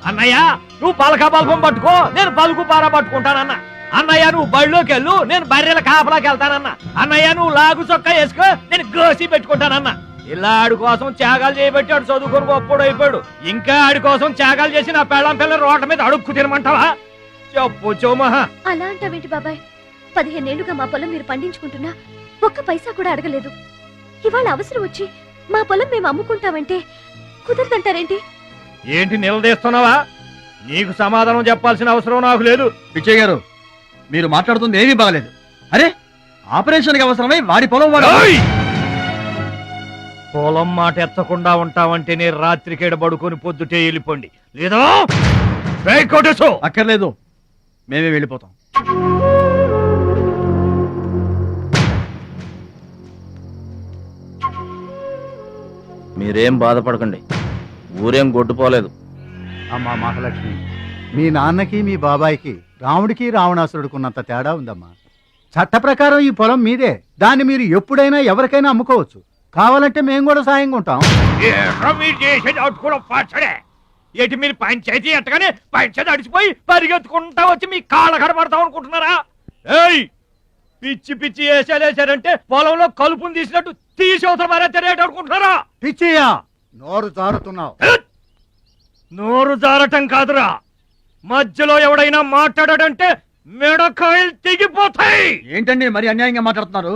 అన్నయ్య నువ్వు పలక బల్పం పట్టుకో, నేను పలుకు పార పట్టుకుంటానన్న. అన్నయ్య నువ్వు బళ్ళోకి వెళ్ళు, నేను బర్రెల కాపలాకి వెళ్తానన్న. అన్నయ్య నువ్వు లాగు చొక్కా వేసుకో, నేను గోసి పెట్టుకుంటానన్న. ఇలా ఆడి కోసం త్యాగాలు చేయబట్టి ఆడు చదువుకొని గొప్పడు అయిపోయాడు. ఇంకా ఆడి కోసం త్యాగాలు చేసి నా పెళ్ళం పిల్ల రోడ్ల మీద అడుక్కు తినమంటావా? చెప్పు చోమహా. అలా అంటావేంటి బాబాయ్? 15 ఏళ్లుగా మా పొలం మీరు పండించుకుంటున్నా ఒక్క పైసా కూడా అడగలేదు. ఇవాళ అవసరం వచ్చి మా పొలం మేము అమ్ముకుంటామంటే కుదరదంటారేంటి? ఏంటి నిలదీస్తున్నావా? నీకు సమాధానం చెప్పాల్సిన అవసరం నాకు లేదు. పిచ్చయ్య గారు, మీరు మాట్లాడుతుంది ఏమీ బాగలేదు. అరే, ఆపరేషన్కి అవసరమై వాడి పొలం వాడు. ఓయ్! పొలం మాట ఎత్తకుండా ఉంటావంటే నేను రాత్రికేడ పడుకొని పొద్దుటే వెళ్ళిపోండి, లేదా కొట్టేసు. అక్కర్లేదు, మేమే వెళ్ళిపోతాం. మీరేం బాధపడకండి, ఊరేం గొడ్డుపోలేదు. అమ్మా మహాలక్ష్మి, మీ నాన్నకి మీ బాబాయికి రాముడికి రావణాసురుడుకున్నంత తేడా ఉందమ్మా. చట్ట ప్రకారం ఈ పొలం మీదే, దాన్ని మీరు ఎప్పుడైనా ఎవరికైనా అమ్ముకోవచ్చు. కావాలంటే మేము కూడా సాయంగా ఉంటాం. ఏంటి మీరు పంచాయతీ ఎట్టగానే పంచాయతీ అడిచిపోయి పరిగెత్తుకుంటా వచ్చి మీ కాళ్ళ కడబడతాం అనుకుంటున్నారా? ఏయ్, పిచ్చి పిచ్చి వేసారంటే పొలంలో కలుపుని తీసినట్టు తీసి అవసరం మరే తెలియట అనుకుంటున్నారా? పిచ్చియా, నోరు జారుతున్నావు. నోరు జారటం కాదురా, మధ్యలో ఎవడైనా మాట్లాడాడంటే మెడకాయలు తెగిపోతాయి. ఏంటండి మరి అన్యాయంగా మాట్లాడుతున్నారు?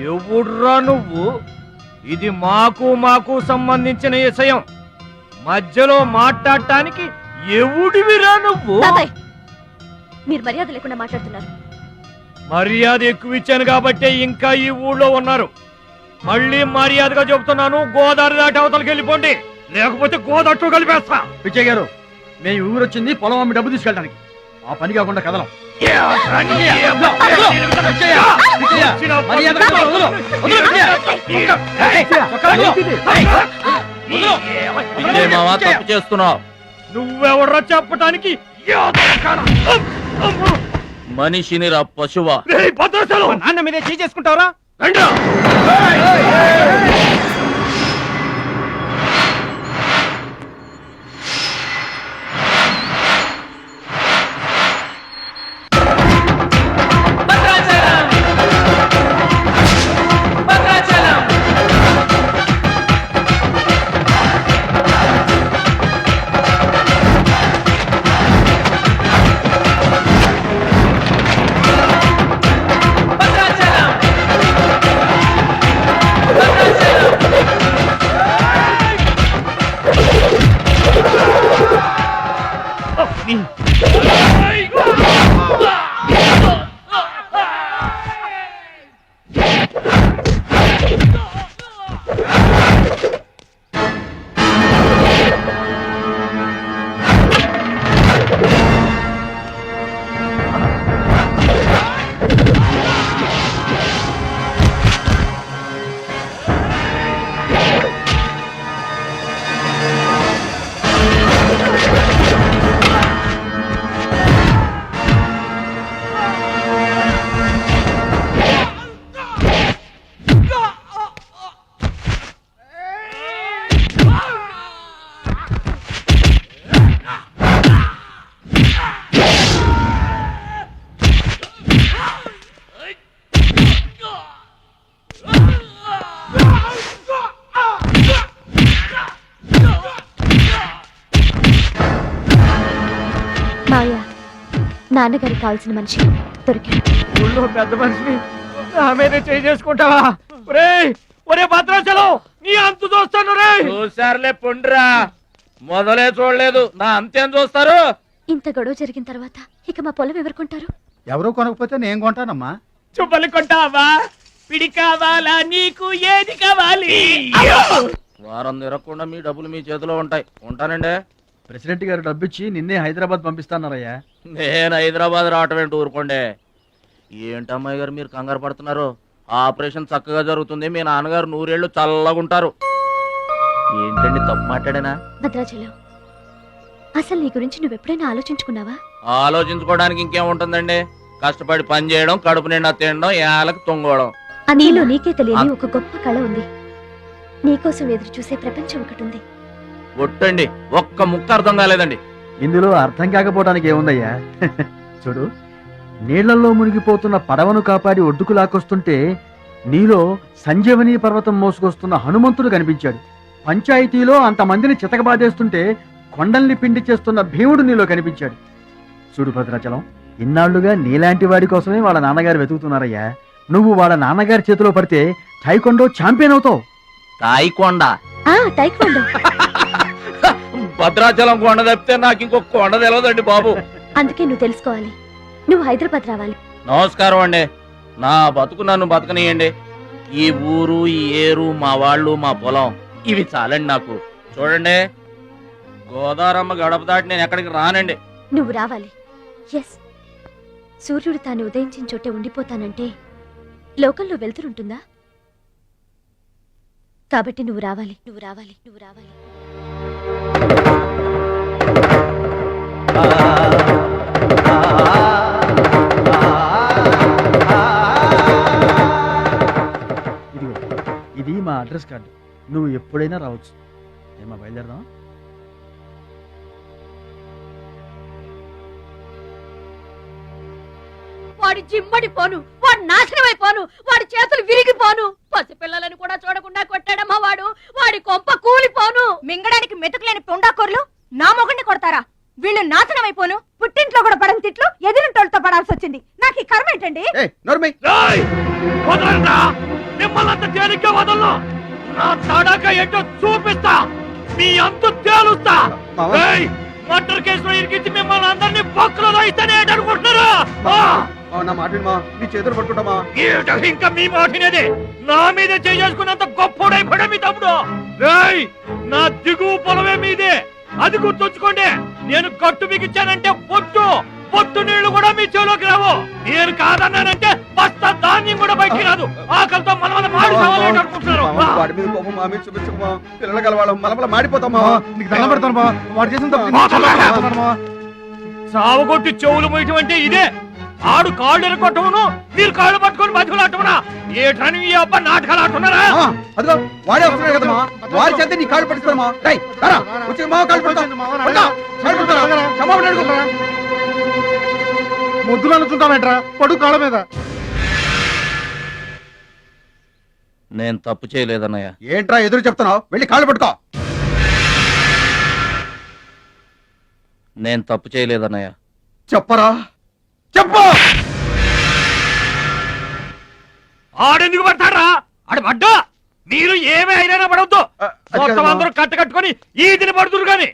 ఎవడ్రా నువ్వు? ఇది మాకు సంబంధించిన విషయం. మధ్యలో మాట్లాడటానికి ఎవడివిరా నువ్వు? బాబాయ్, మీరు మర్యాద లేకుండా మాట్లాడుతున్నారు. మర్యాద ఎక్కువ ఇచ్చాను కాబట్టే ఇంకా ఈ ఊళ్ళో ఉన్నారు. మళ్ళీ మర్యాదగా చెబుతున్నాను, గోదావరి దాటి అవతలకి వెళ్ళిపోండి, లేకపోతే గోదట్టు కలిపేస్తా. పిచ్చయ్య గారు, మేము ఊరొచ్చింది పొలం అమ్మి డబ్బు తీసుకెళ్ళడానికి, ఆ పని కాకుండా కదలం. తప్పు చేస్తున్నావు. నువ్వెవడ్రా చెప్పటానికి? మనిషిని రా పశువా. నాన్న మీదే చేసుకుంటావరా? మాయా, నాన్నగారికి కావాల్సిన మనిషి దొరికాడు. ఊళ్ళో పెద్ద మనిషిని నా మీదే చేసుకుంటావా? ఒరే భద్రాచలం, నీ అంతు చూస్తాను రే. చూసారులే పొండ్రా, మొదలే చూడలేదు, నా అంతేం చూస్తారు? ఇంత గొడవ జరిగిన తర్వాత ఇక మా పొలం ఎవరు కొంటారు? ఎవరూ కొనకపోతే నేను కొంటానమ్మా. చుప్పలు కొంటావా? పిడి కావాలా? నీకు ఏది కావాలి? వారం తిరగకుండా మీ డబ్బులు మీ చేతిలో ఉంటాయి. ఉంటానండి. ప్రెసిడెంట్ గారు డబ్బిచ్చి నిన్నే హైదరాబాద్ పంపిస్తాన్నారయ్యా. నేను హైదరాబాద్ రావటం ఏంటి ఊరుకోండే. ఏంటమ్మాయి గారు మీరు కంగారు పడుతున్నారు? ఆపరేషన్ చక్కగా జరుగుతుంది. మీ నాన్నగారు 100 ఏళ్ళు చల్లగుంటారు. ఏంటండి తప్పు మాట్లాడానా? భద్రాచలం, అసలు నీ గురించి నువ్వెప్పుడైనా ఆలోచించుకున్నావా? ఆలోచించుకోవడానికి ఇంకేముంటుందండి? కష్టపడి పని చేయడం, కడుపు నిండా తినడం, ఏళ్ళకి తొంగోవడం. నీలో నీకే తెలియని ఒక గొప్ప కళ ఉంది. నీకోసం ఎదురు చూసే ప్రపంచం ఒకటి ఉంది. ఒట్టండి, ఒక్క ముక్క అర్థం కాలేదండి. ఇందులో అర్థం కాకపోవడానికి ఏముందయ్యా? చూడు, నీళ్లలో మునిగిపోతున్న పడవను కాపాడి ఒడ్డుకు లాక్కొస్తుంటే నీలో సంజీవని పర్వతం మోసుకొస్తున్న హనుమంతుడు కనిపించాడు. పంచాయతీలో అంతమందిని చితకబాదేస్తుంటే కొండల్ని పిండి చేస్తున్న భీముడు నీలో కనిపించాడు. చూడు భద్రాచలం, ఇన్నాళ్లుగా నీలాంటి వాడి కోసమే వాళ్ళ నాన్నగారు వెతుకుతున్నారయ్యా. నువ్వు వాళ్ళ నాన్నగారి చేతిలో పడితే టైకొండో ఛాంపియన్ అవుతావు. తాయికొండ టైక్వాండో. భద్రాచలం కొండ తప్పితే నాకు ఇంకొక కొండ తెలియదండి బాబు. అందుకే నువ్వు తెలుసుకోవాలి. నువ్వు హైదరాబాద్ రావాలి. నమస్కారం అండి. నా బతుకు నన్ను బతకనియండి. ఈ ఊరు, ఈ ఏరు, మా వాళ్ళు, మా పొలం ఇవి చాలండి నాకు. చూడండి, గోదారమ్మ గడప దాటి నేను ఎక్కడికి రానండి. నువ్వు రావాలి. ఎస్, సూర్యుడు తాను ఉదయించిన చోటే ఉండిపోతానంటే లోకంలో వెళ్తురుంటుందా? కాబట్టి నువ్వు రావాలి, నువ్వు రావాలి, నువ్వు రావాలి. ఇదిగో, ఇది మా అడ్రస్ కార్డు. నువ్వు ఎప్పుడైనా రావచ్చు. ఏమా బయలుదేరదాం? వాడి జిమ్మడిపోను, వాడు నాశనమైపోను, వాడి చేతులు విరిగిపోను. పసిపిల్లలను కూడా చూడకుండా కొట్టాడమ్మా వాడు. వాడి కొంప కూలిపోను. మింగడానికి మెతుకులేని పొండాకొర్లు నా మొగుడిని కొడతారా? వీళ్ళు నాశనమైపోను. పుట్టింట్లో కూడా పడని తిట్లు ఎదిరింటోళ్ళతో పడాల్సి వచ్చింది. నాకు ఈ కర్మ ఏంటండి? మిమ్మల్ని తేలిగ్గా వదలను. నా తడాక ఏంటో చూపిస్తా. మీ అంతు తేలుస్తా. మర్డర్ కేసులో ఇరికించి మిమ్మల్ని అందరినీ పక్కలో రాయిస్తానే అనుకుంటున్నారా? నా మాట నీ చేతులు పట్టుకుంటామా? ఇంకా మీ మాటినేది. నా మీద చేసుకున్నంత గొప్పోడైపోయా మీ తమ్ముడు. నా దిగువ పొలమే మీదే, అది గుర్తుంచుకోండి. నేను కట్టు బిగించానంటే పొట్టు నీళ్లు కూడా మీ చెవులోకి రావు. నేను కాదన్నానంటే బస్తా ధాన్యం కూడా బయటికి రాదు. ఆకలితో మన మాడి అనుకుంటున్నారు. వాడి మీద కోపం మా మీద చూపించమా? పిల్లలు కలవాళ్ళం మలమల మాడిపోతామా? నీకు దండం పెడతాను. వాడు చేసిన సావుగొట్టి చెవులు మొయ్యటం అంటే ఇదే. ఆడు కాళ్ళు ఎరగొట్టమును, మీరు కాళ్ళు పట్టుకొని బతుకులాటమునా? ఏటని ఈ అబ్బా నాటకాలు ఆడుతున్నారా? అదిగో వాడే వస్తున్నాడు కదమ్మా. వాడి చేత నీ కాళ్ళు పట్టిస్తామా? వచ్చి మా కాళ్ళు పడతాం. ముద్దులు అనుకుంటామేట్రా పడు కాళ్ళ మీద. నేను తప్పు చేయలేదన్నయ్య. ఏంట్రా ఎదురు చెప్తున్నావు? వెళ్ళి కాళ్ళు పట్టుకో. నేను తప్పు చేయలేదన్నయ్య. చెప్పరా, చెప్పు. ఆడెందుకు పడతారా? ఆడు పడ్డా మీరు ఏమీ అయినా పడవద్దు. మొత్తం అందరూ కట్టుకొని ఈదిని పడుతురు గాని.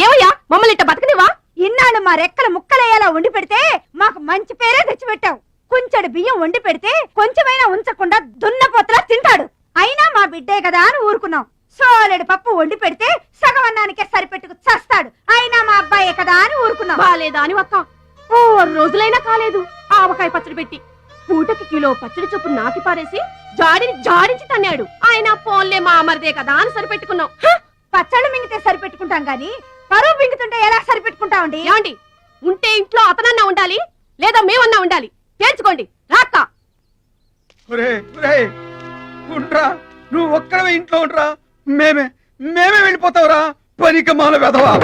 ఏమయ్యా, మమ్మల్ని ఇట్ట బతకనివా? ఇన్నాళ్ళు మా రెక్కల ముక్కలయ్యేలా వండి పెడితే మాకు మంచి పేరే తెచ్చిపెట్టావు. కొంచెడు బియ్యం వండి పెడితే కొంచెమైనా ఉంచకుండా దున్నపోతలా తింటాడు. అయినా మా బిడ్డే కదా అని ఊరుకున్నాం. సోలెడు పప్పు వండి పెడితే సగం అన్నానికే సరిపెట్టుకు చస్తాడు. అయినా మా అబ్బాయే కదా అని ఊరుకున్నాం. బాలేదా అని ఒక్క 4 రోజులైనా కాలేదు ఆవకాయ పచ్చడి పెట్టి పూటకి కిలో పచ్చడి చొప్పు నాకి పారేసి జాడించి తన్నాడు. ఆయన పోన్లే మా అమరదే కదా అని సరిపెట్టుకున్నాం. పచ్చళ్ళు మింగితే సరిపెట్టుకుంటాం గాని పరువు మింగుతుంటే ఎలా సరిపెట్టుకుంటామండి? ఏమండి, ఉంటే ఇంట్లో అతనన్నా ఉండాలి, లేదా మేమన్నా ఉండాలి. తేల్చుకోండి. రాక్క నువ్వు ఒక్కడవే ఇంట్లో ఉండరా. మేమే వెళ్ళిపోతావురా. పనికి మాల వెధవా.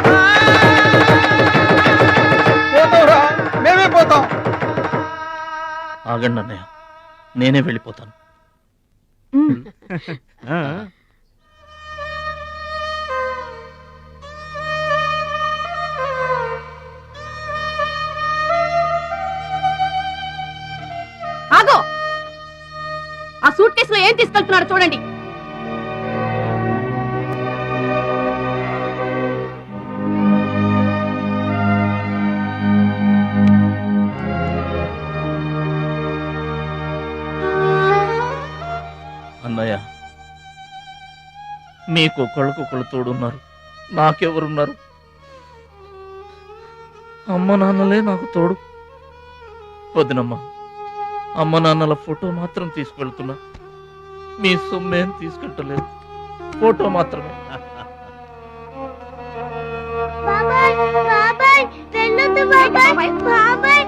పోతావురా, మేమే పోతాం. ఆగండి అన్నయ్య, నేనే వెళ్ళిపోతాను. ఆగో, ఆ సూట్ కేసులో ఏం తీసుకెళ్తున్నారో చూడండి. మీకు ఒకళ్ళకొకళ్ళు తోడున్నారు, నాకెవరున్నారు? అమ్మ నాన్నలే నాకు తోడు. వదినమ్మా, అమ్మ నాన్నల ఫోటో మాత్రం తీసుకెళ్తున్నా, మీ సొమ్మేం తీసుకెళ్ళలేదు, ఫోటో మాత్రమే. బాబాయ్ బాబాయ్ వెళ్ళొద్దు బాబాయ్ బాబాయ్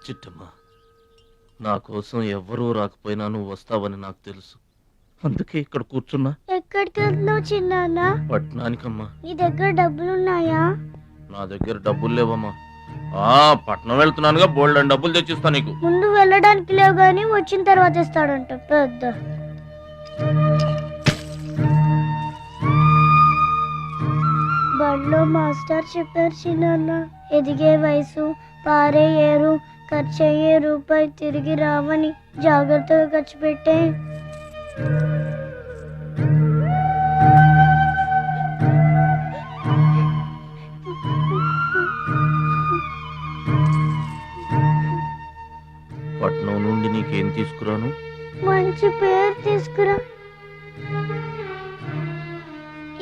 చిట్టమ్మా, నా కోసం ఎవ్వరూ రాకపోయినా నువ్వు వస్తావని నాకు తెలుసు, అందుకే ఇక్కడ కూర్చున్నా. ఎక్కడికి వెళ్తున్నావు చిన్నాన్న? పట్నానికమ్మా. నీ దగ్గర డబ్బులున్నాయా? నా దగ్గర డబ్బులు లేవమ్మా. పట్నం వెళ్తున్నానుగా, బోల్డ్ అని డబ్బులు తెచ్చిస్తా నీకు. ముందు వెళ్ళడానికి లేవు గాని వచ్చిన తర్వాత ఇస్తాడంట పెద్ద. బడిలో మాస్టర్ చెప్పారు చిన్నాన్న, ఎదిగే వయసు, పారే ఏరు, ఖర్చయ్యే రూపాయి తిరిగి రావని, జాగ్రత్తగా ఖర్చు పెట్టే. పట్నం నుండి నీకేం తీసుకురాను? మంచి పేరు తీసుకురా.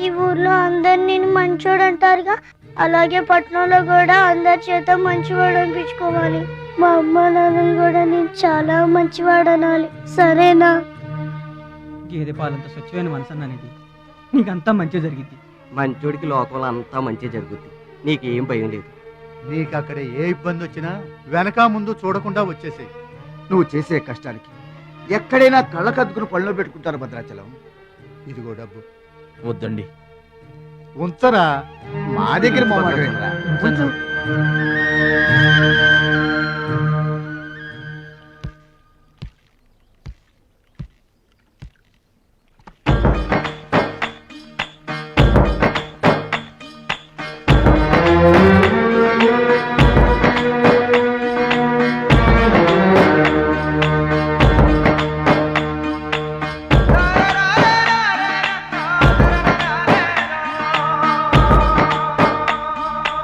ఈ ఊర్లో అందరు నేను మంచోడు అంటారుగా, అలాగే పట్నంలో కూడా అందరి చేత మంచివాడు అనిపించుకోవాలి. మా అమ్మ నాన్నలు కూడా నేను చాలా మంచివాడు అనాలి, సరేనా? గేదె పాలంత స్వచ్ఛమైన మనసు అన్నానండి, నీకంతా మంచి జరిగింది. మంచోడికి లోకంలో అంతా మంచి జరుగుద్ది, నీకేం భయం లేదు. నీకు అక్కడ ఏ ఇబ్బంది వచ్చినా వెనక ముందు చూడకుండా వచ్చేసేయ్. నువ్వు చేసే కష్టానికి ఎక్కడైనా కళ్ళకద్దుకుని పళ్ళలో పెట్టుకుంటారు భద్రాచలం. ఇదిగో డబ్బు వద్దండి. ఉంచరా. మా దగ్గర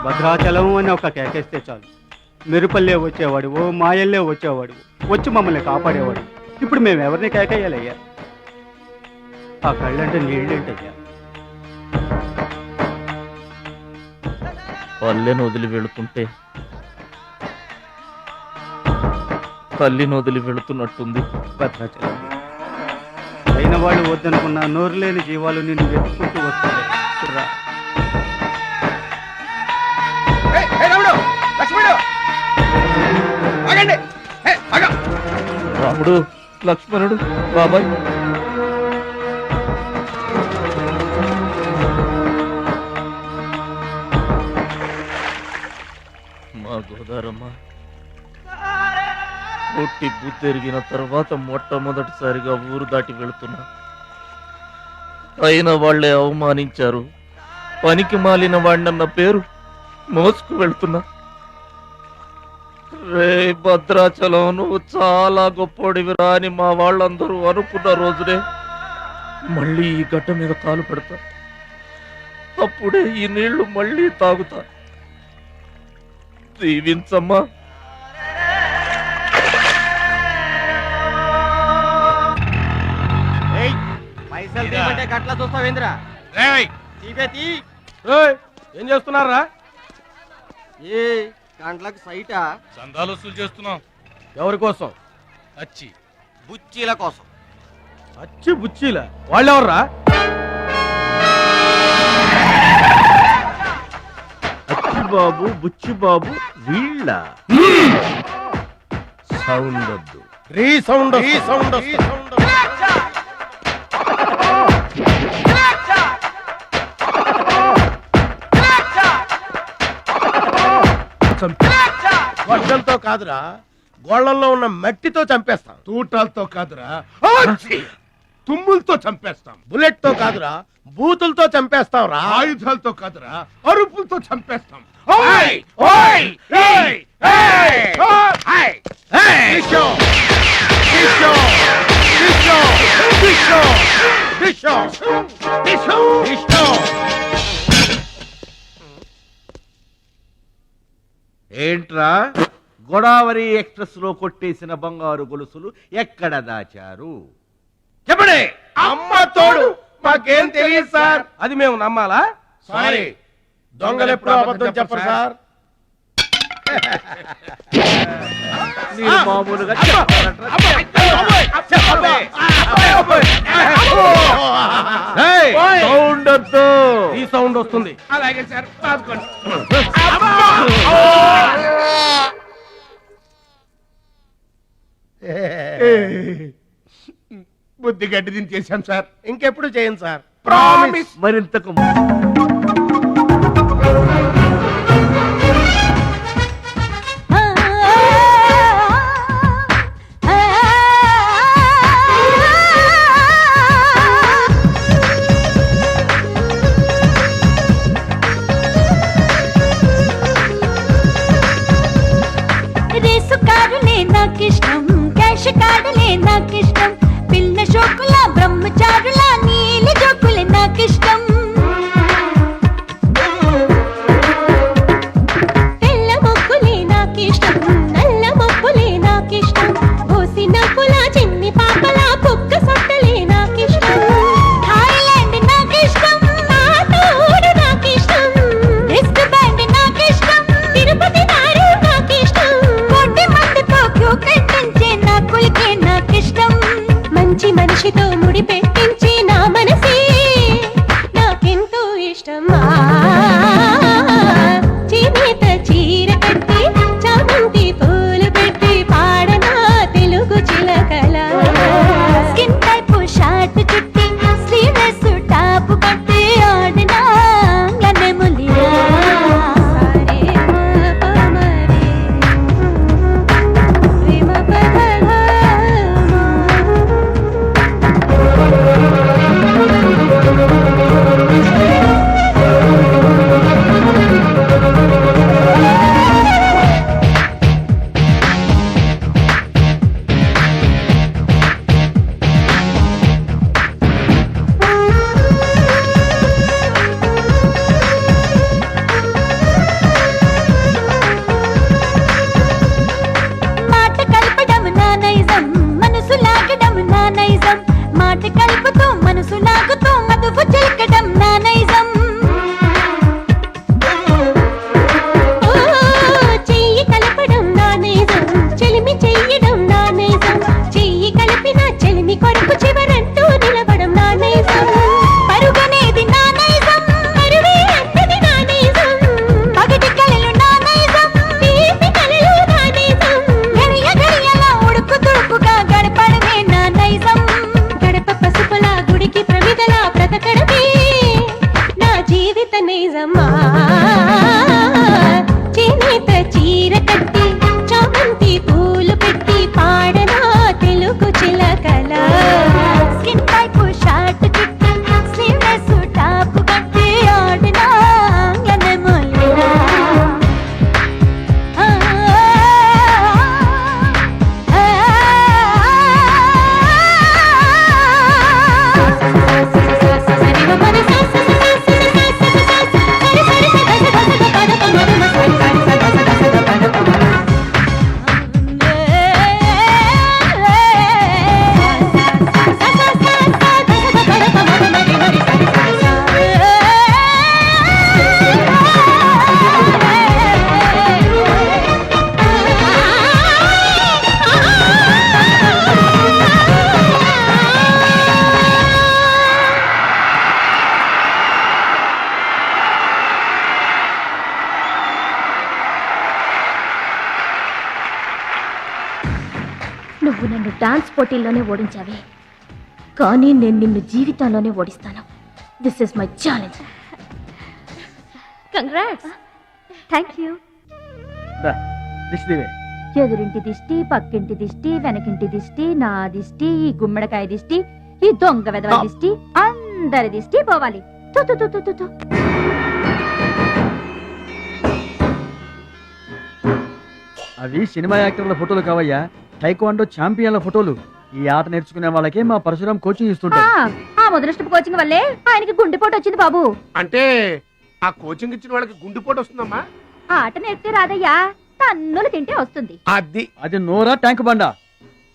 భద్రాచలం అని ఒక కేకేస్తే చాలు, మెరుపల్లే వచ్చేవాడు, ఓ మాయల్లే వచ్చేవాడు, వచ్చి మమ్మల్ని కాపాడేవాడు. ఇప్పుడు మేము ఎవరిని కేకేయాలయ్యా? ఆ కళ్ళంటే నీళ్ళేంటయ్యా? పల్లెను వదిలి వెళుతుంటే తల్లిని వదిలి వెళుతున్నట్టుంది. భద్రాచలం అయిన వాళ్ళు వద్దనుకున్న నోరు లేని జీవాలు నిన్ను వెతుక్కుంటూ వస్తాయి. రా. రాముడు, లక్ష్మణుడు, బాబాయ్. మా గోదారమ్మ పుట్టి బుద్ధెరిగిన తర్వాత మొట్టమొదటిసారిగా ఊరు దాటి వెళుతున్నా. అయిన వాళ్లే అవమానించారు, పనికి మాలిన వాడినన్న పేరు మోసుకు వెళ్తున్నా. రే భద్రాచలం, నువ్వు చాలా గొప్పోడివిరా అని మా వాళ్ళందరూ అనుకున్న రోజునే మళ్ళీ ఈ గడ్డ మీద కాలు పెడతా. అప్పుడే ఈ నీళ్లు మళ్ళీ తాగుతా. దీవించమ్మా. గట్లా చూస్తావేంద్రా? ఏం చేస్తున్నారా? ఏ గంటలకు సైటా? చందాలు వసూలు చేస్తున్నాం. ఎవరి కోసం? అచ్చి బుచ్చీల కోసం. అచ్చి బుచ్చీల వాళ్ళెవర్రా? అచ్చి బాబు, బుచ్చి బాబు వీళ్ళ సౌండ్ వద్దు. రీసౌండ్ వర్షంతో కాదురా, గోళ్లలో ఉన్న మట్టితో చంపేస్తాం. తూటాలతో కాదురా, తుమ్ములతో చంపేస్తాం. బుల్లెట్ తో కాదురా, బూతులతో చంపేస్తాం రా. ఆయుధాలతో కాదురా, అరుపులతో చంపేస్తాం. ఏంట్రా గోదావరి ఎక్స్ప్రెస్ లో కొట్టేసిన బంగారు గొలుసులు ఎక్కడ దాచారు చెప్పండి. అమ్మ తోడు మాకేం తెలియదు సార్. అది మేము నమ్మాలా? సారీ, దొంగలు ఎప్పుడు అబద్ధం చెప్పరు సార్. మీరు మామూలుగా చెప్పాలంటారా? చెప్పండి. ఏయ్, సౌండ్ వద్దు. ఈ సౌండ్ వస్తుంది. అలాగే సార్. రాసుకోండి. బుద్ధి గడ్డి దించేసాం సార్. ఇంకెప్పుడు చేయండి సార్. ప్రామిస్. మరింతకు రేసు కారులే నాకిష్టం, క్యాష్ కార్డులే నాకిష్టం, పిల్ల షోకుల బ్రహ్మచారుల నీలి జోకులే నాకిష్టం, తెల్ల మొక్కులే నాకిష్టం, నల్ల మొక్కులే నాకిష్టం, పోసిన పుల చిన్ని పాపల కుక్క సొట్టలే నాకిష్టం, థాయిలాండ్ నాకిష్టం, నా తోడు నాకిష్టం, రిస్ట్ బ్యాండ్ నాకిష్టం, తిరుపతి నారు నాకిష్టం, కోటి మందితో క్యూ కట్టించే నా కులికే నాకిష్టం, మంచి మనిషితో ముడి పెట్టించి నా మనసే నాకెంతో ఇష్టం. చేనేత చీర కట్టి చామంతి పూలు పెట్టి పాడనా తెలుగు చిలకల, స్కిన్ టైప్ షార్ట్ చుట్టి స్లీవ్లెస్ టాప్ కట్టి ఆడనా గన్నెములిరా. సారే మా పమరే ప్రేమ పదమా. మాట కలపడం నా నైజం, మనసు లాగడం నా నైజం, మాట కలుపుతూ మనసు లాగుతూ మధువు చిలకడం నా నైజం, ఓ చెయ్యి కలపడం నా నైజం, చెలిమి చెయ్యడం నా నైజం, చెయ్యి కలిపిన చెలిమి కొరకు చివరంటూ నిలవడం నా నైజం, పరుగనేది నా నైజం, మరువే అంతది నా నైజం, పగటి కలలు నా నైజం, తీపి కలలు నా నైజం, గడియ గడియలా ఉడుకు తుడుకుగా గడపడమే నా నైజం, గడప పసుపుల గుడికి ప్రమిదలా బ్రతకడమే నా జీవిత నైజమా, చేనేత చీర కట్టి చామంతి పూలు పెట్టి పాడనా తెలుగు చిలకల, స్కిన్ టైప్ షార్ట్ చుట్టి స్లీవ్లెస్ టాప్ కట్టి ఆడినా గన్నెములిరా. నువ్వు నన్ను డాన్స్ పోటీల్లోనే ఓడించావే, కానీ నేను నిన్ను జీవితంలోనే ఓడిస్తాను. This is my challenge. Congrats. Thank you. దిష్టివే. ఎదురింటి దిష్టి, పక్కింటి దిష్టి, వెనకింటి దిష్టి, నా దిష్టి, ఈ గుమ్మడికాయ దిష్టి, ఈ దొంగ వెధవ దిష్టి, అందరి దిష్టి పోవాలి. తో తో తో తో తో. అవి సినిమా యాక్టర్ల ఫోటోలు కావయ్యా, టైక్వాండో ఛాంపియన్ల ఫోటోలు. ఈ ఆట నేర్చుకునే వాళ్ళకే మా పరశురాం కోచింగ్ ఇస్తుంటారు. ఆ మొదలష్టపు కోచింగ్ వల్లే ఆయనకి గుండెపోటు వచ్చింది బాబు. అంటే ఆ కోచింగ్ ఇచ్చిన వాళ్ళకి గుండెపోటు వస్తుందమ్మా? ఆ ఆట నేర్పితే రాదయ్యా, తన్నులు తింటే వస్తుంది. అది అది నోరా ట్యాంక్ బండా?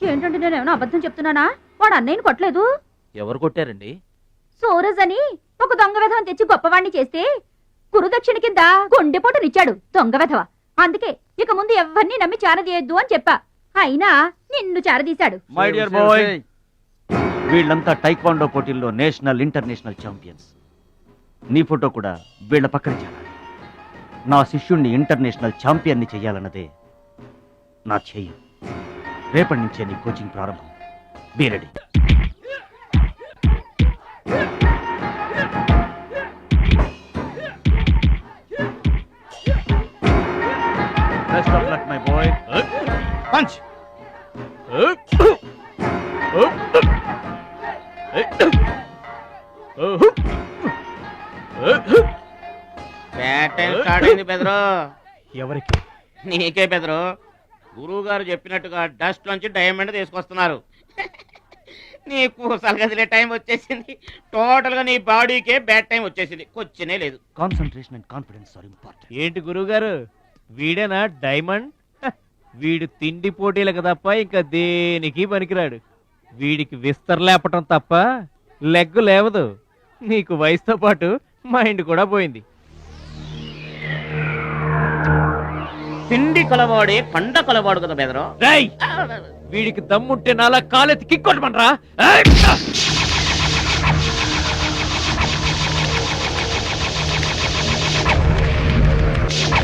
ఏంటంటే నేను ఏమైనా అబద్ధం చెప్తున్నానా? వాడు అన్నయ్యని కొట్టలేదు. ఎవరు కొట్టారండి? సూరజ్ అని ఒక దొంగ వెధవని తెచ్చి గొప్పవాణ్ణి చేస్తే గురుదక్షిణ కింద గుండెపోటునిచ్చాడు దొంగ వెధవ. అందుకే ఇక ముందు ఎవరిని నమ్మి చారదీయొద్దు అని చెప్పా. అయినా నిన్ను చారదీశాడు. మై డియర్ బాయ్, వీళ్ళంతా టైక్వాండో పోటీల్లో నేషనల్ ఇంటర్నేషనల్ ఛాంపియన్స్. నీ ఫోటో కూడా వీళ్ళ పక్కన చేరాలి. నా శిష్యుణ్ణి ఇంటర్నేషనల్ ఛాంపియన్ని చెయ్యాలన్నదే నా చెయ్యి. రేపటి నుంచే నీ కోచింగ్ ప్రారంభం. Be ready. Best of luck my boy. Punch. Bat time start అయింది బెదరు. ఎవరికి? నీకే బెదరు. గురువు గారు చెప్పినట్టుగా డస్ట్ నుంచి డైమండ్ తీసుకొస్తున్నారు. నీకు సలగదిలే టైం వచ్చేసింది. టోటల్ గా నీ బాడీకే బ్యాడ్ టైం వచ్చేసింది. కొచ్చినే లేదు. Concentration and confidence are important. ఏంటి గురువుగారు, వీడేనా డైమండ్? వీడు తిండి పోటీలకు తప్ప ఇంకా దేనికి పనికిరాడు. వీడికి విస్తరలేపటం తప్ప లెగ్గు లేవదు. నీకు వయసుతో పాటు మైండ్ కూడా పోయింది. తిండి కలవాడే పండ కలవాడు కదా బెదరు. రేయ్, వీడికి దమ్ముంటే నాలా కాలెత్తి కిక్కొట్టమనరా.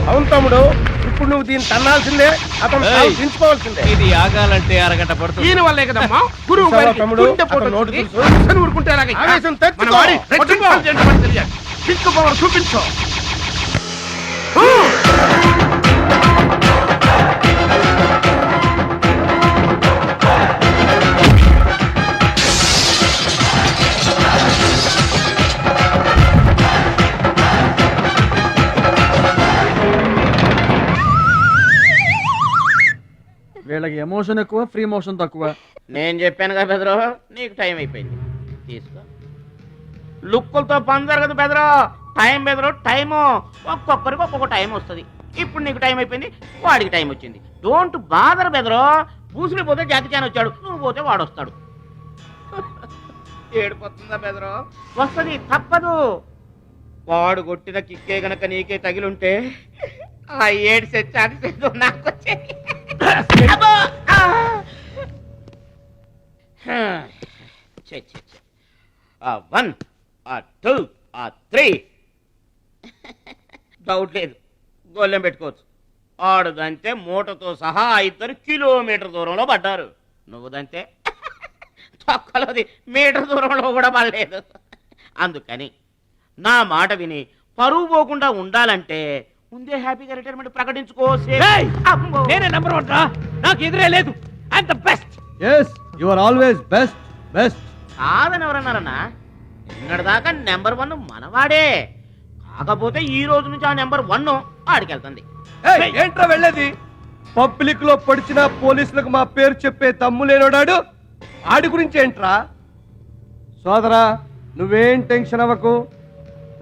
అవును తమ్ముడు, ఇప్పుడు నువ్వు దీన్ని తన్నాల్సిందే, అతను ఏయ్. దించుకోవాల్సిందే. ఇది ఆగాలంటే అరగంట పడుతుంది. ఈయన వల్లే కదమ్మా గురువు గారికి గుండెపోటు వచ్చింది. అసలు ఊరుకుంటే ఎలాగ? ఆవేశం తెచ్చుకో. మన వాడి రెచ్చిపోవాలి జంటమని తెలియాలి. కిక్కు పవర్ చూపించు. వీళ్ళకి ఎమోషన్ ఎక్కువ, ఫ్రీ మోషన్ తక్కువ. నేను చెప్పాను కదా బెదరు, నీకు టైం అయిపోయింది. తీసుకో. లుక్కులతో పని జరగదు బెదరు. టైం బెదరు, టైము. ఒక్కొక్కరికి ఒక్కొక్క టైం వస్తుంది. ఇప్పుడు నీకు టైం అయిపోయింది, వాడికి టైం వచ్చింది. డోంట్ బాదర్ బెదరు. పూసులు పోతే జాకి చాన్ వచ్చాడు, నువ్వు పోతే వాడు వస్తాడు. ఏడిపోతుందా బెదరు? వస్తుంది, తప్పదు. వాడు కొట్టిన కిక్కే గనక నీకే తగిలుంటే ఆ ఏడ్సే ఛాన్సెస్ నాకు వచ్చేది. అబ్బో! ఆ! ఛే, ఛే, ఛే. ఆ 1, ఆ 2, ఆ 3. డౌట్ లేదు, గోళ్ళెం పెట్టుకోవచ్చు. ఆడుదంతే మూటతో సహా 2 కిలోమీటర్ దూరంలో పడ్డారు. నువ్వుదంతే తొక్కలోది మీటర్ దూరంలో కూడా పడలేదు. అందుకని నా మాట విని పరువు పోకుండా ఉండాలంటే ముందే హ్యాపీగా రిటైర్మెంట్ ప్రకటించుకో. అమ్మో! నేనే నంబర్ 1 రా. నాకు ఎదురే లేదు. I'm the best. Yes, you are always best best. కాదని ఎవరన్నారన్నా? నిన్నటిదాకా నెంబర్ 1 మనవాడే. కాకపోతే ఈ రోజు నుంచి ఆ నెంబర్ 1 ఆడికెళ్తుంది. ఏంట్రా వెళ్ళేది? పబ్లిక్ లో పడిచిన పోలీసులకు మా పేరు చెప్పే తమ్ము లేనోడాడు. ఆడి గురించి ఏంట్రా? సోదరా, నువ్వేం టెన్షన్ అవ్వకు.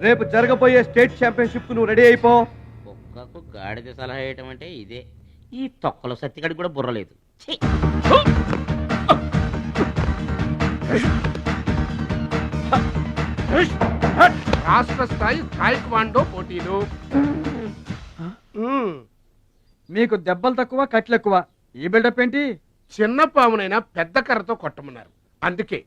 రేపు జరగబోయే స్టేట్ ఛాంపియన్షిప్ నువ్వు రెడీ అయిపో. కుక్కకు గాడిద సలహా వేయటం అంటే ఇదే. ఈ తొక్కలో సత్తిగడికి కూడా బుర్రలేదు. ఛీ! రాష్ట్ర స్థాయి తాయిక్వాండో పోటీలు. మీకు దెబ్బలు తక్కువ, కట్లు ఎక్కువ. ఈ బిల్డప్ ఏంటి? చిన్న పామునైనా పెద్ద కర్రతో కొట్టమన్నారు. అందుకే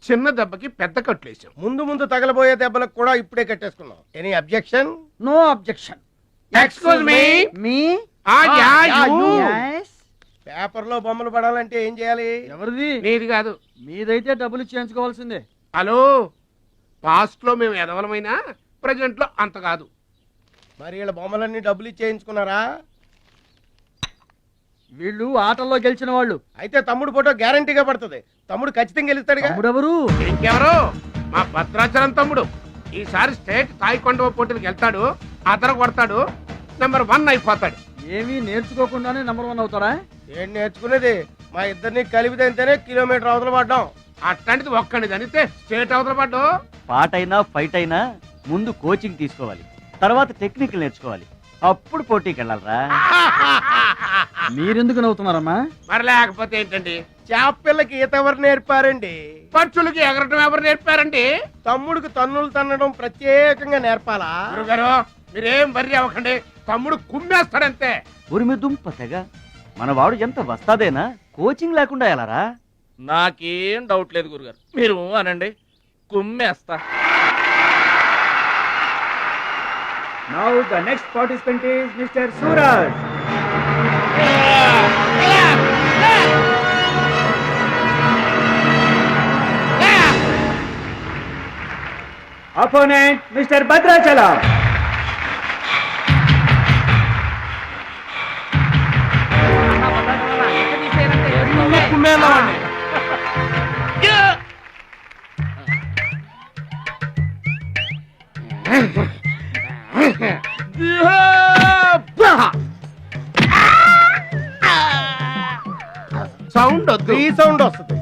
చిన్న దెబ్బకి పెద్ద కట్లేసాం. ముందు ముందు తగలబోయే దెబ్బలకు కూడా ఇప్పుడే కట్టేసుకున్నాం. Any objection? No objection. Excuse me. మీ పేపర్ లో బొమ్మలు పడాలంటే ఏం చేయాలి? ఎవరిది? నీది కాదు. మీదైతే డబ్బులు చేయించుకోవాల్సిందే. హలో, పాస్ట్ లో మేము ఎదవలమైనా ప్రజెంట్ లో అంత కాదు. మరి వీళ్ళ బొమ్మలన్నీ డబ్బులు ఇచ్చేయించుకున్నారా? వీళ్ళు ఆటల్లో గెలిచిన వాళ్ళు. అయితే తమ్ముడు ఫోటో గ్యారంటీగా పడుతుంది. తమ్ముడు ఖచ్చితంగా గెలుస్తాడుగా. ఎవరు? ఇంకెవరు? మా భద్రాచలం తమ్ముడు. ఈసారి స్టేట్ తాయికొండ పోటీలకు వెళ్తాడు, అతను కొడతాడు, నెంబర్ 1 అయిపోతాడు. ఏమీ నేర్చుకోకుండానే నెంబర్ 1 అవుతాడా? ఏం నేర్చుకునేది? మా ఇద్దరిని కలిపితేనే కిలోమీటర్ అవతల పడ్డాం. అట్లాంటిది ఒక్కడిది అనితే స్టేట్ అవతల పడ్డావు. పాట అయినా ఫైట్ అయినా ముందు కోచింగ్ తీసుకోవాలి, తర్వాత టెక్నిక్ నేర్చుకోవాలి. అప్పుడు పోటీకి వెళ్ళాలరా. మీరెందుకు నవ్వుతున్నారమ్మా? మరి లేకపోతే ఏంటండి, చేప పిల్లకి ఈత ఎవరు నేర్పారండి? పక్షులకి ఎగరటం ఎవరు నేర్పారండి? తమ్ముడికి తన్నులు తన్నడం ప్రత్యేకంగా నేర్పాలా? గురుగారు మీరేం వర్రి అవ్వకండి, తమ్ముడు కుమ్మేస్తాడంతే. ఉరిమి దుంప తెగ మన వాడు ఎంత వస్తాదేనా, కోచింగ్ లేకుండా ఎలారా? నాకేం డౌట్ లేదు గురుగారు, మీరు అనండి, కుమ్మేస్తా. Now the next participant is Mr. Suraj. Opponent Mr. Bhadrachalam. Sound వద్దు, ఈ సౌండ్ వస్తుంది.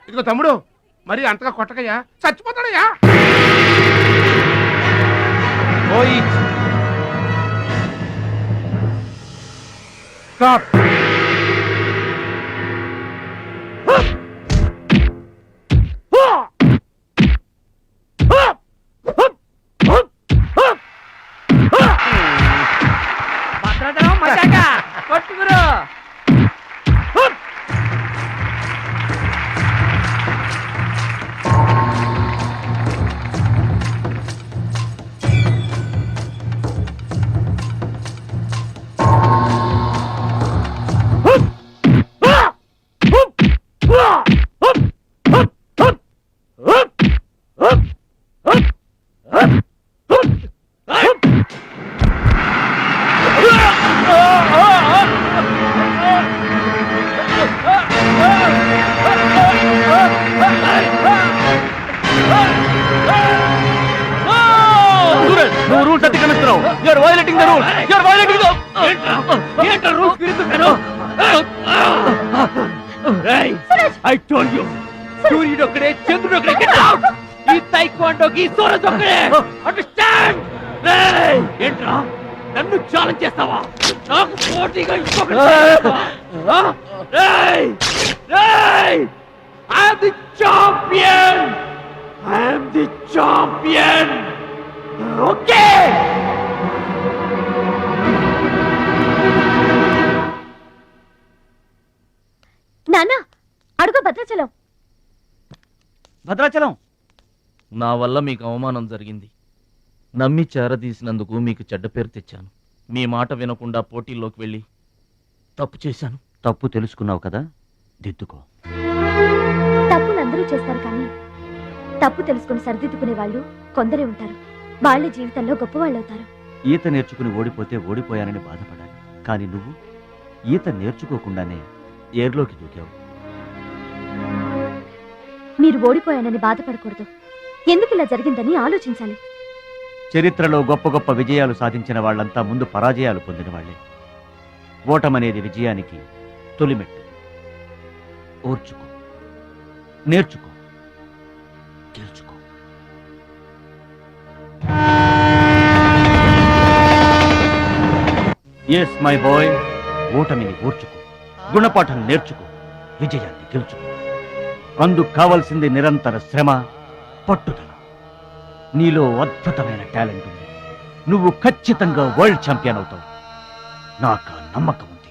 ఇదిగో తమ్ముడు, మరి అంతగా కొట్టకయ్యా, చచ్చిపోతాడయ్యా. Stop. నువ్వు రూల్స్ అతిక్రమిస్తున్నావు. You are violating the rules. You are violating the rules విరుద్ధంగాను. ఐ టోల్డ్ యు, సూర్యుడు ఒక్కడే, చంద్రుడు ఒక్కడే. Get out. ఈ టైక్వాండోకి సూరజ్ ఒక్కడే. అండర్స్టాండ్? ఏంట్రా నన్ను ఛాలెంజ్ చేస్తావా? నాకు పోటీగా ఇంకొకటి I am the champion. I am the champion. Okay. నాన్న అడుగు భద్రాచలం. భద్రాచలం, నా వల్ల మీకు అవమానం జరిగింది. నమ్మి చేరదీసినందుకు మీకు చెడ్డ పేరు తెచ్చాను. మీ మాట వినకుండా పోటీల్లోకి వెళ్ళి తప్పు చేశాను. తప్పు తెలుసుకున్నావు కదా, దిద్దుకో. తప్పులు అందరూ చేస్తారు, కానీ తప్పు తెలుసుకుని సరిదిద్దుకునే వాళ్ళు కొందరే ఉంటారు. వాళ్ళ జీవితంలో గొప్పవాళ్ళు అవుతారు. ఈత నేర్చుకుని ఓడిపోతే ఓడిపోయానని బాధపడాలి, కానీ నువ్వు ఈత నేర్చుకోకుండానే ఏర్లోకి దూకావు. మీరు ఓడిపోయానని బాధపడకూడదు. ఎందుకు ఇలా జరిగిందని ఆలోచించాలి. చరిత్రలో గొప్ప గొప్ప విజయాలు సాధించిన వాళ్ళంతా ముందు పరాజయాలు పొందిన వాళ్లే. ఓటమనేది విజయానికి తొలిమెట్టు. ఓర్చుకో, నేర్చుకో, గెలుచుకో. ఎస్ మై బాయ్, ఓటమిని ఓర్చుకో, గుణపాఠం నేర్చుకో, విజయాన్ని గెలుచుకో. అందుకు కావాల్సింది నిరంతర శ్రమ, పట్టుదల. నీలో అద్భుతమైన టాలెంట్ ఉంది. నువ్వు ఖచ్చితంగా వరల్డ్ ఛాంపియన్ అవుతావు. నాకు ఆ నమ్మకం ఉంది.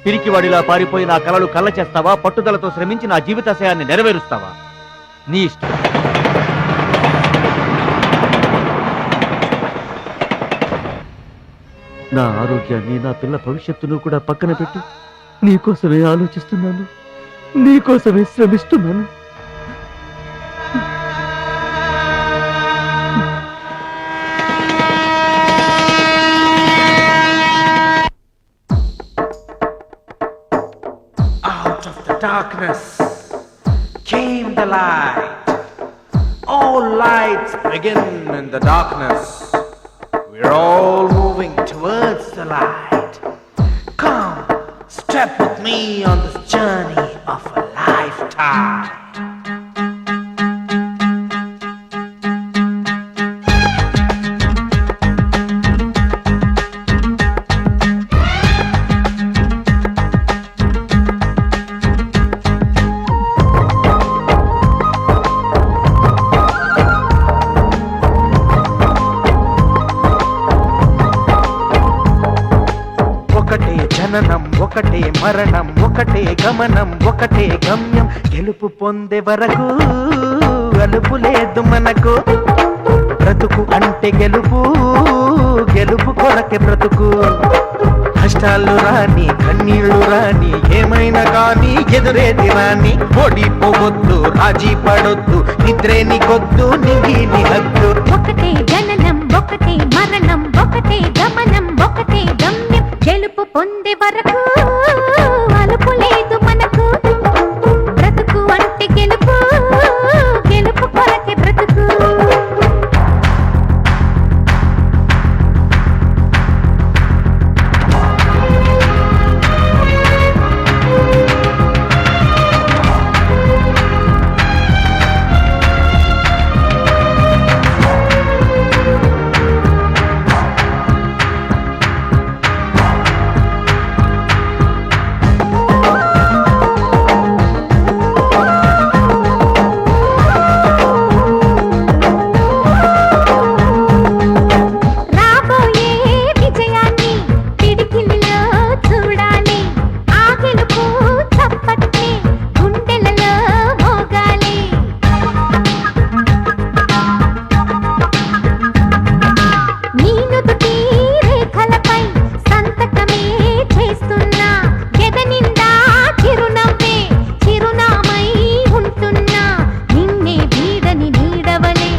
పిరికివాడిలా పారిపోయి నా కలలు కళ్ళ చేస్తావా? పట్టుదలతో శ్రమించి నా జీవితాశయాన్ని నెరవేరుస్తావా? నీ ఇష్టం. నా ఆరోగ్యాన్ని, నా పిల్ల భవిష్యత్తును కూడా పక్కన పెట్టి నీకోసమే ఆలోచిస్తున్నాను, నీకోసమే శ్రమిస్తున్నాను. Out of the darkness came the light. All lights begin in the darkness. We're all moving towards the light. step with me on this journey of a lifetime. ఒకటే జననం ఒకటే మరణం ఒకటే గమనం ఒకటే గమ్యం గెలుపు పొందే వరకు అలుపు లేదు మనకు బ్రతుకు అంటే గెలుపు గెలుపు కొరకే బ్రతుకు కష్టాలు రాని కన్నీళ్లు రాని ఏమైనా కానీ ఎదురేది రాని ఓడిపోవద్దు రాజీ పడొద్దు నిద్రే నీకొద్దు నింగి నిహద్దు ఒకటే జననం ఒకటే మరణం ఒకటే గమనం ఒకటే గమ్యం గెలుపు పొందే వరకు అలుపు లేదు మనకు బ్రతుకు అంటే గెలుపు గెలుపు కొరకే బ్రతుకు రాబోయే విజయాన్ని పిడికిలిలో చూడాలి ఆ గెలుపు చప్పట్లే గుండెలలో మోగాలి నీ నుదుటి రేఖలపై సంతకమే చేస్తున్నా ఎద నిండా చిరునవ్వే చిరునామై ఉంటున్నా నిన్నే వీడని నీడవలే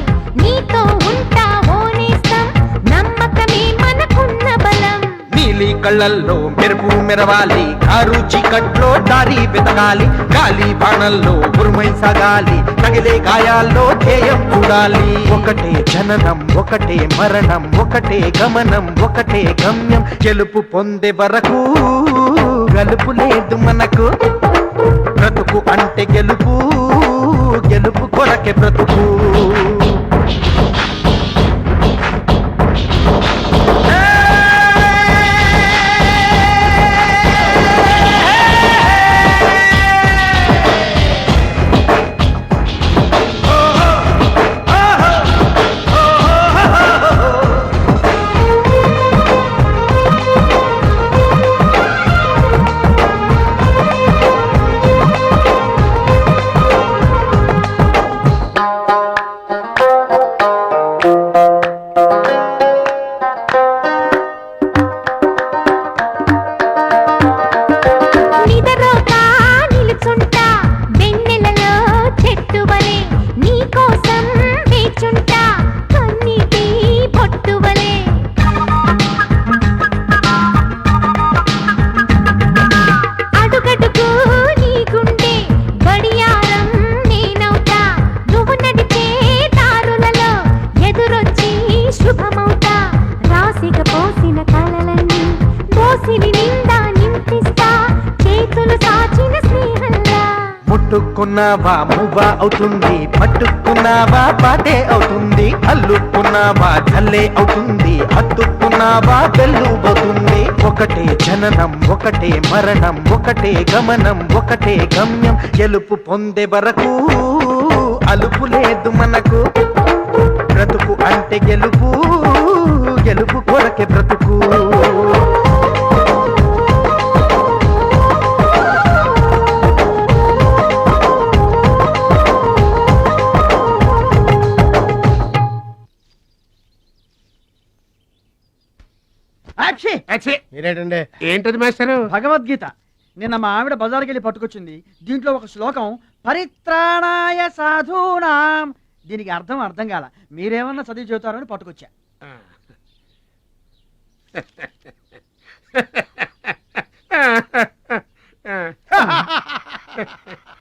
నీతో ఉంటా ఓనేస్తం నమ్మకమే మనకున్న బలం నీలి కళ్ళల్లో మెరుపు మెరవాలి కారు చీకట్లో దారి వెతకాలి గాలి బాణల్లో ఉరుమై సాగాలి తగిలే గాయాల్లో ధ్యేయం చూడాలి ఒకటే జననం ఒకటే మరణం ఒకటే గమనం ఒకటే గమ్యం గెలుపు పొందే వరకు గలుపు లేదు మనకు బ్రతుకు అంటే గెలుపు గెలుపు కొరకే బ్రతుకు నిదరోగా నిలుచుంటా వెన్నెలలో చెట్టువలే నీ కోసం వేచుంటా కన్నీటి పొట్టువలే అడుగడుగు నీ గుండె గడియారం నేనవుతా నువ్వు నడిచే దారులలో ఎదురొచ్చి శుభమవుతా రాసిగా పోసిన కలలన్నీ దోసిని నిండా నింపిస్తా చేతులు సాచిన స్నేహంలా ముట్టుకున్నావా మువ్వా అవుతుంది పట్టుకున్నావా పాటే అవుతుంది అల్లుకున్నావా జల్లే అవుతుంది హత్తుకున్నావా వెల్లుబోతుంది ఒకటే జననం ఒకటే మరణం ఒకటే గమనం ఒకటే గమ్యం గెలుపు పొందే వరకు అలుపు లేదు మనకు బ్రతుకు అంటే గెలుపు గెలుపు కొరకే బ్రతుకు మీరేటండి ఏంటది మాస్టారు భగవద్గీత నిన్న మా ఆవిడ బజార్కి వెళ్ళి పట్టుకొచ్చింది దీంట్లో ఒక శ్లోకం పరిత్రాణాయ సాధూనాం దీనికి అర్థం కాల మీరేమన్నా చదివి చెబుతారని పట్టుకొచ్చా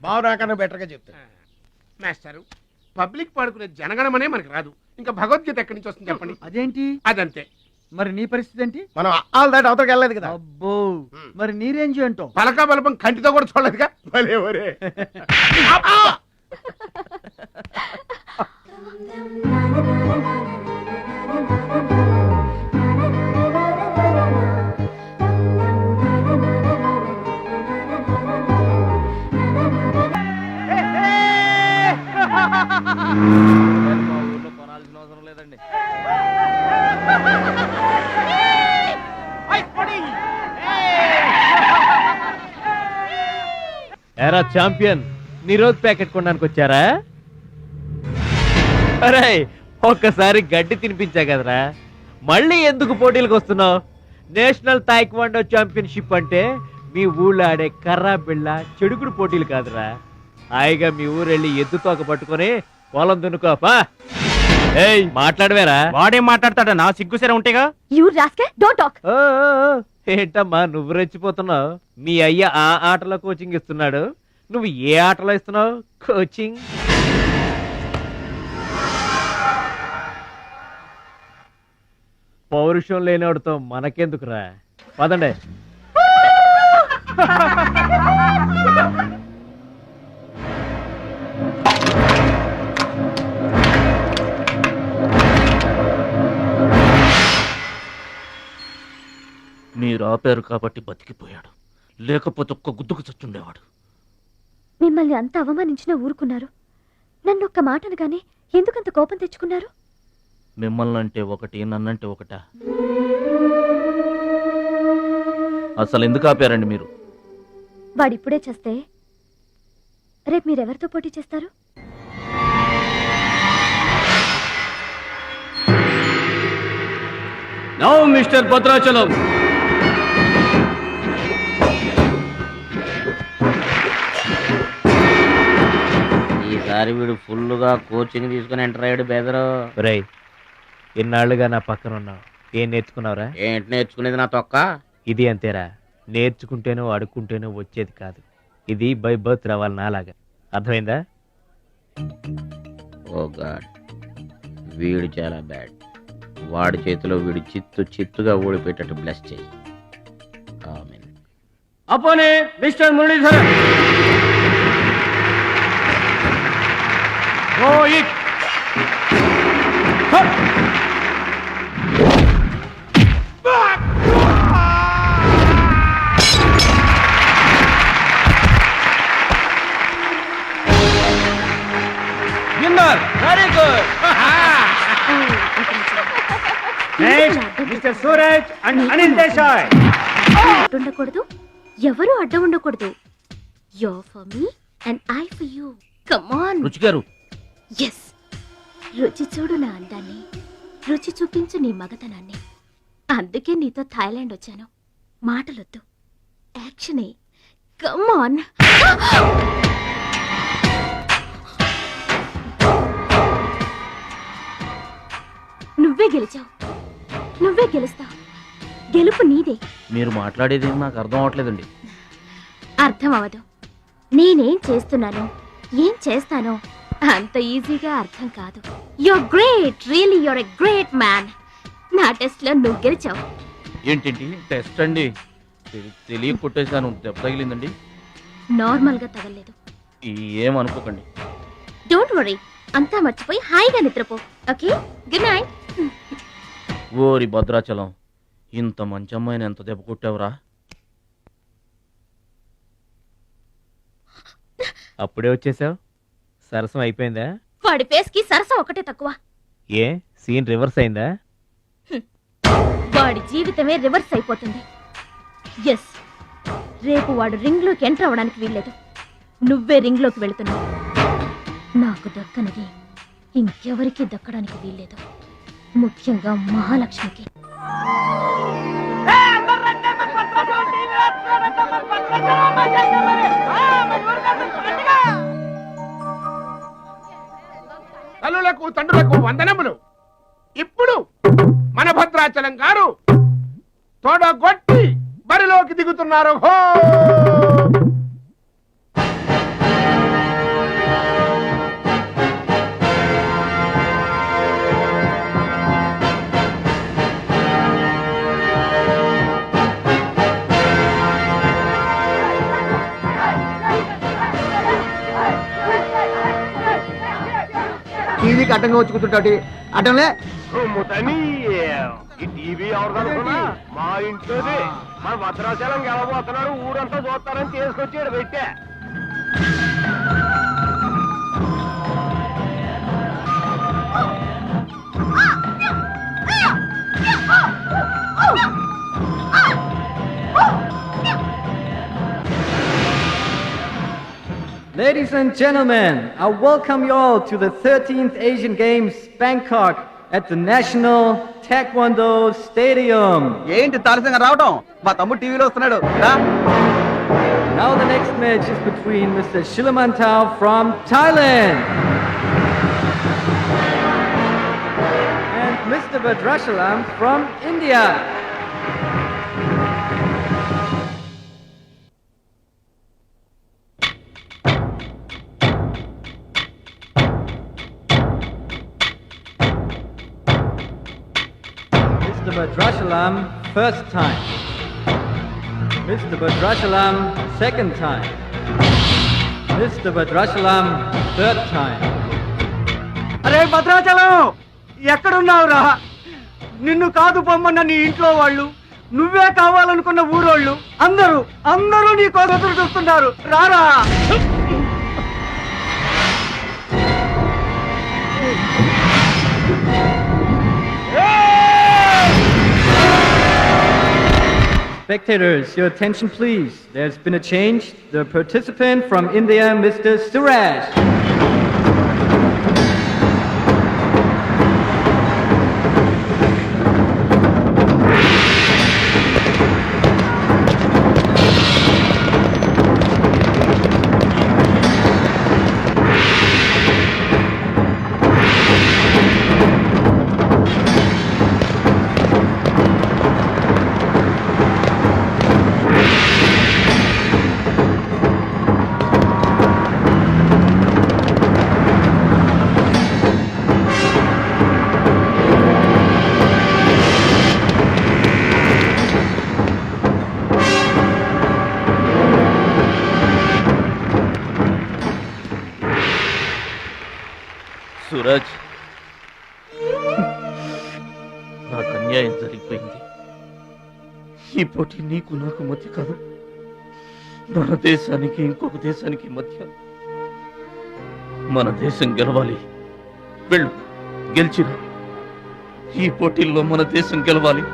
బాగురాకన్నా బెటర్గా చెప్తాను మాస్టారు పబ్లిక్ పాడుకునే జనగణమనే మనకి రాదు ఇంకా భగవద్గీత ఎక్కడి నుంచి వస్తుంది చెప్పండి అదేంటి అదంతే మరి నీ పరిస్థితి ఏంటి? మనం ఆల్ దాటి అవతలకి వెళ్ళలేదు కదా. అబ్బో, మరి నీ రేంజ్ ఏంటో? పలక బలపం కంటితో కూడా చూడలేదుగా. భలే ఒరే. అబ్బా! మా ఊర్లో కొనాల్సిన అవసరం లేదండి. ఎరా ఛాంపియన్, నిరోధ్ ప్యాకెట్ కొనడానికి వచ్చారా? అరే, ఒక్కసారి గడ్డి తినిపించా కదరా, మళ్ళీ ఎందుకు పోటీలకు వస్తున్నావు? నేషనల్ తాయిక్వాండో ఛాంపియన్షిప్ అంటే మీ ఊళ్ళో ఆడే కర్రా బిళ్ళ చెడుగుడు పోటీలు కాదురా. హాయిగా మీ ఊరెళ్ళి ఎద్దు తోక పట్టుకొని పొలం దున్నుకోపా. ఏయ్, మాట్లాడవేరా? వాడేం మాట్లాడతాడా? నా సిగ్గుసేర ఉంటేగా. You rascal, don't talk. ఏంటమ్మా నువ్వు రెచ్చిపోతున్నావు? మీ అయ్య ఆ ఆటలో కోచింగ్ ఇస్తున్నాడు, నువ్వు ఏ ఆటలో ఇస్తున్నావు కోచింగ్? పౌరుషం లేనివాడితో మనకెందుకురా, పదండి. మీరు ఆపారు కాబట్టి బతికిపోయాడు, లేకపోతే ఒక్క గుద్దుకు చచ్చుండేవాడు. మిమ్మల్ని అంత అవమానించినా ఊరుకున్నారు. నన్ను ఒక్క మాట అనగానే ఎందుకంత కోపం తెచ్చుకున్నారు? మిమ్మల్ని అంటే ఒకటి, నన్నంటే ఒకటా? అసలు ఎందుకు ఆపారండి మీరు? వాడిప్పుడే చేస్తే రేపు మీరెవరితో పోటీ చేస్తారు? నౌ మిస్టర్ భద్రాచలం, ఈసారి వీడు ఫుల్గా కోచింగ్ తీసుకుని ఎంటర్ అయ్యాడు బెదరు. రేయ్, ఇన్నాళ్ళుగా నా పక్కన ఉన్నావు, ఏం నేర్చుకున్నావురా? ఏంటి నేర్చుకునేది నా తొక్క? ఇది అంతేరా, నేర్చుకుంటేనో అడుక్కుంటేనో వచ్చేది కాదు. ఇది బై బర్త్ రావాలి నాలాగా, అర్థమైందా? ఓ గాడ్, వీడు చాలా బ్యాడ్. వాడి చేతిలో వీడు చిత్తుగా ఓడిపోయేటట్టు బ్లెస్ చేయి. Amen. Opponent mister Muralidharan. Rohit winner. Very good. Mister Suraj and Anil Desai. ఉండకూడదు, ఎవరు అడ్డం ఉండకూడదు. You for me and I for you. Come on. Ruchi గారు, ఎస్, రుచి చూడు నా అందాన్ని, రుచి చూపించు నీ మగతనాన్ని. అందుకే నీతో థాయిలాండ్ వచ్చాను. మాటలొద్దు, యాక్షనే. Come on. నువ్వే గెలిచావు, నువ్వే గెలుస్తావు. గెలుపు నీదే. మీరు మాట్లాడేది నాకు అర్థం అవట్లేదండి. అర్థం అవదు. నేనేం చేస్తున్నానో, ఏం చేస్తానో అంత ఈజీగా అర్థం కాదు. You're great, really you're a great man. నా టెస్ట్ లో నువ్వు గెలిచావు. ఏంటండి టెస్ట్ అండి? తెలియ కొట్టేశాను, దెబ్బ తగిలిందండి. నార్మల్ గా తగలేదు. ఏమనుకోకండి. డోంట్ వరీ, అంతా మర్చిపోయి హాయిగా నిద్రపో. Okay, good night. ఓరి భద్రాచలం, ఇంత మంచి అమ్మాయిని ఎంత దెబ్బ కొట్టావురా? అప్పుడే వచ్చేసావు, సరసం అయిపోయిందా? వాడి ఫేస్ కి సరసం ఒకటే తక్కువ. ఏ సీన్ రివర్స్ అయిందా? వాడి జీవితమే రివర్స్ అయిపోతుంది. ఎస్, రేపు వాడు రింగ్ లోకి ఎంటర్ అవడానికి వీల్లేదు. నువ్వే రింగ్ లోకి వెళుతున్నావు. నాకు దక్కనిది ఇంకెవరికి దక్కడానికి వీల్లేదు, ముఖ్యంగా మహాలక్ష్మికి. తల్లులకు తండ్రులకు వందనములు. ఇప్పుడు మన భద్రాచలం గారు తోడగొట్టి బరిలోకి దిగుతున్నారు. హో! టీవీకి అడ్డంగా వచ్చి కూర్చుంటాటి అడ్డంలే. ఈ టీవీ ఎవరు మా ఇంట్లోది. మన భద్రాచలం గెలబోతున్నాడు, ఊరంతా చూస్తారని తీసుకొచ్చాడు పెట్టే. Ladies and gentlemen, I welcome you all to the 13th Asian Games, Bangkok, at the National Taekwondo Stadium. ఏంటి తారసంగా రావటం? మా తమ్ముడు టీవీలో వస్తున్నాడు. Now the next match is between Mr. Shilamantau from Thailand and Mr. Badrashalam from India. Mr. Badrashalam, first time. Mr. Badrashalam, second time. Mr. Badrashalam, third time. అరే భద్రాచలం, ఎక్కడున్నావురా? నిన్ను కాదు పొమ్మన్న నీ ఇంట్లో వాళ్ళు, నువ్వే కావాలనుకున్న ఊరోళ్ళు అందరూ నీ కోసం ఎదురు చూస్తున్నారు. రారా. Spectators, your attention please. There's been a change. The participant from India, Mr. Suraj. Suraj, నాకు అన్యాయం జరిగిపోయింది. ఈ పోటీ నీకు నాకు మధ్య కాదు, మన దేశానికి ఇంకొక దేశానికి మధ్య. మన దేశం గెలవాలి. వెళ్ళు, గెలిచిరా. ఈ పోటీల్లో మన దేశం గెలవాలి.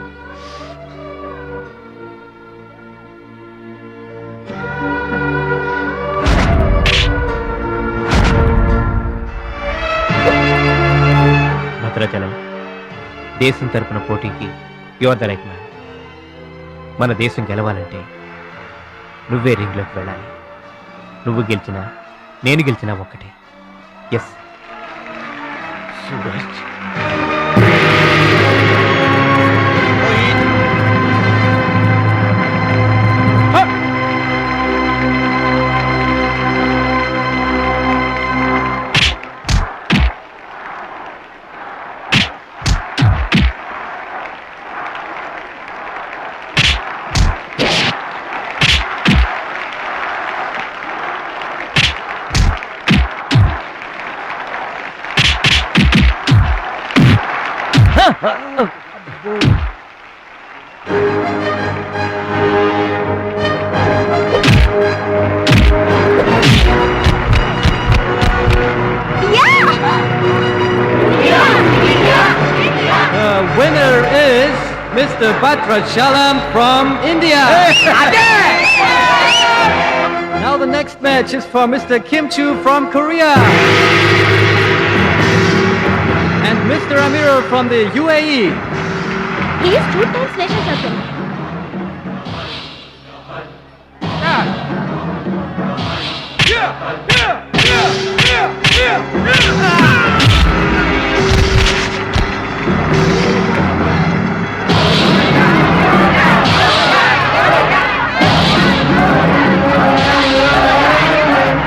భద్రాచలం, దేశం తరపున పోటీకి యువర్ ద రైట్ మ్యాన్. మన దేశం గెలవాలంటే నువ్వే రింగ్లోకి వెళ్ళాలి. నువ్వు గెలిచినా నేను గెలిచినా ఒక్కటే. Yes Suraj. The winner is Mr. Badrashalam from India. Now the next match is for Mr. Kim Chu from Korea and Mr. Amir from the UAE. He is 2 times national champion.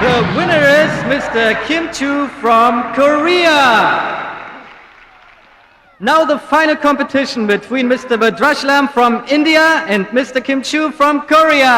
The winner is Mr. Kim Chu from Korea. Now the final competition between Mr. Badrashalam from India and Mr. Kim Chu from Korea.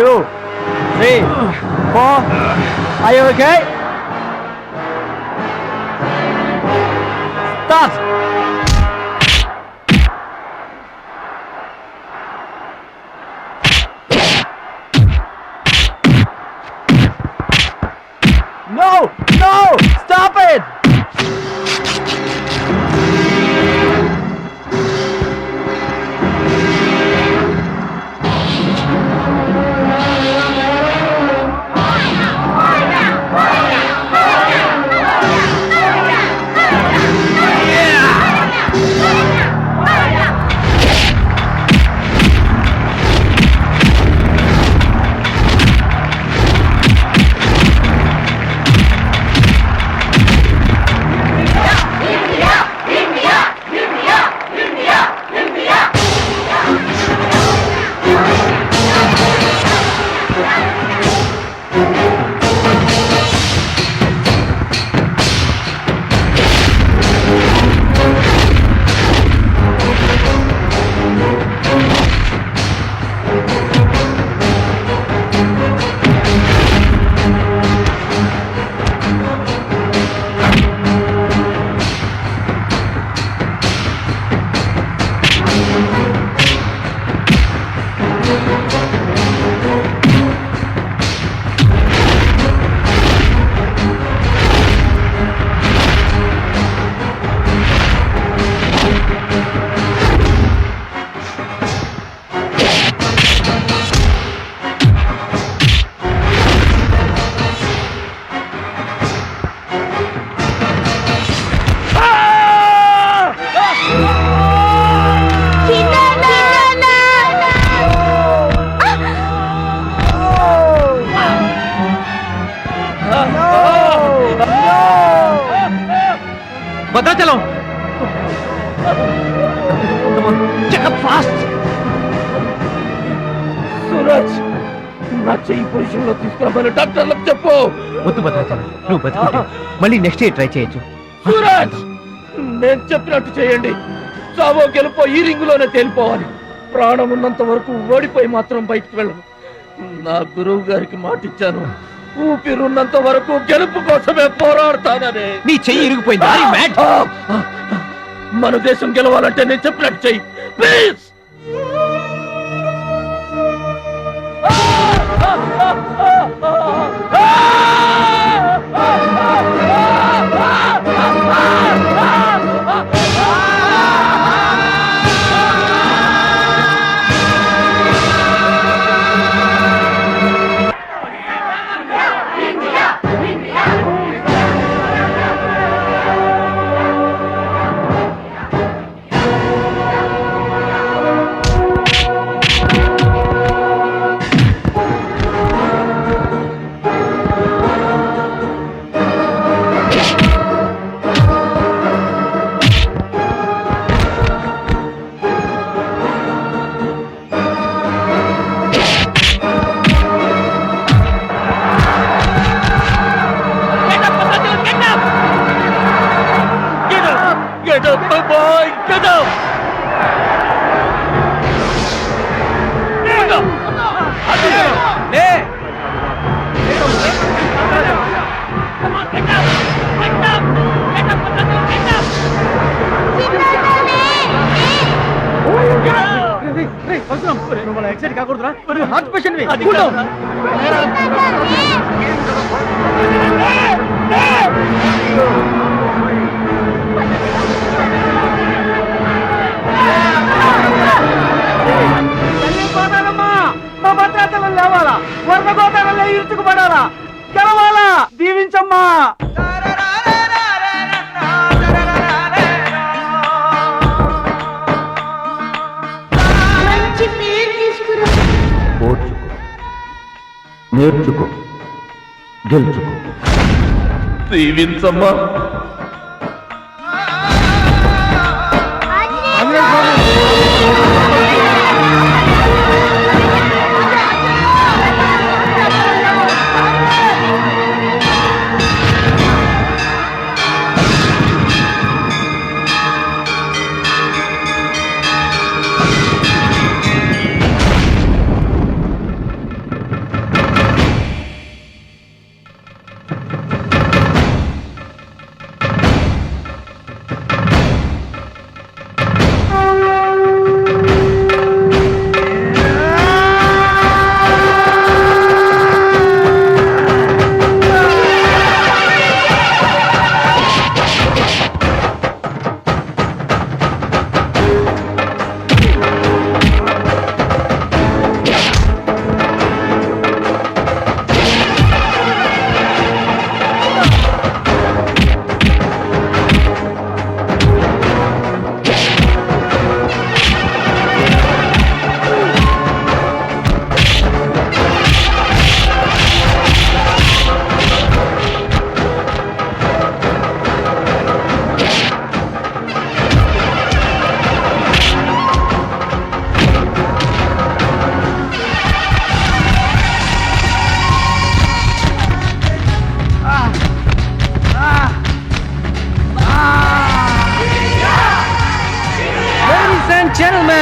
2, 3, 4. Are you okay? Start. No! No! Stop it! Bhadrachalam Suraj నా చెయ్యి position లో తీసుకురామని డాక్టర్లకు చెప్పు. వద్దు భద్రాచలం, నువ్వు బతుకుంటే మళ్ళీ next year try చేయొచ్చు. సూరజ్ నేను చెప్పినట్టు చేయండి. చావో గెలుపో ఈ రింగులోనే తేలిపోవాలి. ప్రాణం ఉన్నంత వరకు ఓడిపోయి మాత్రం బయటికి వెళ్ళను. నా గురువు గారికి మాటిచ్చాను, ఊపిరున్నంత వరకు గెలుపు కోసమే పోరాడతానని. నీ చెయ్యి ఇరిగిపోయింది. మన దేశం గెలవాలంటే నేను చెప్పినట్టు చెయ్యి please. Get up, my boy! Get up! Get up! Excite కాకూడదురా, హార్ట్ పేషెంట్. మా భద్రాచలం లేవాలా, వరద గోదావరిలో ఇరుచుకుపడాలా, గెలవాలా, దీవించమ్మా. మంచి పేరు తీసుకురా. ఓర్చుకో, నేర్చుకో, గెలుచుకో. దీవించమ్మా.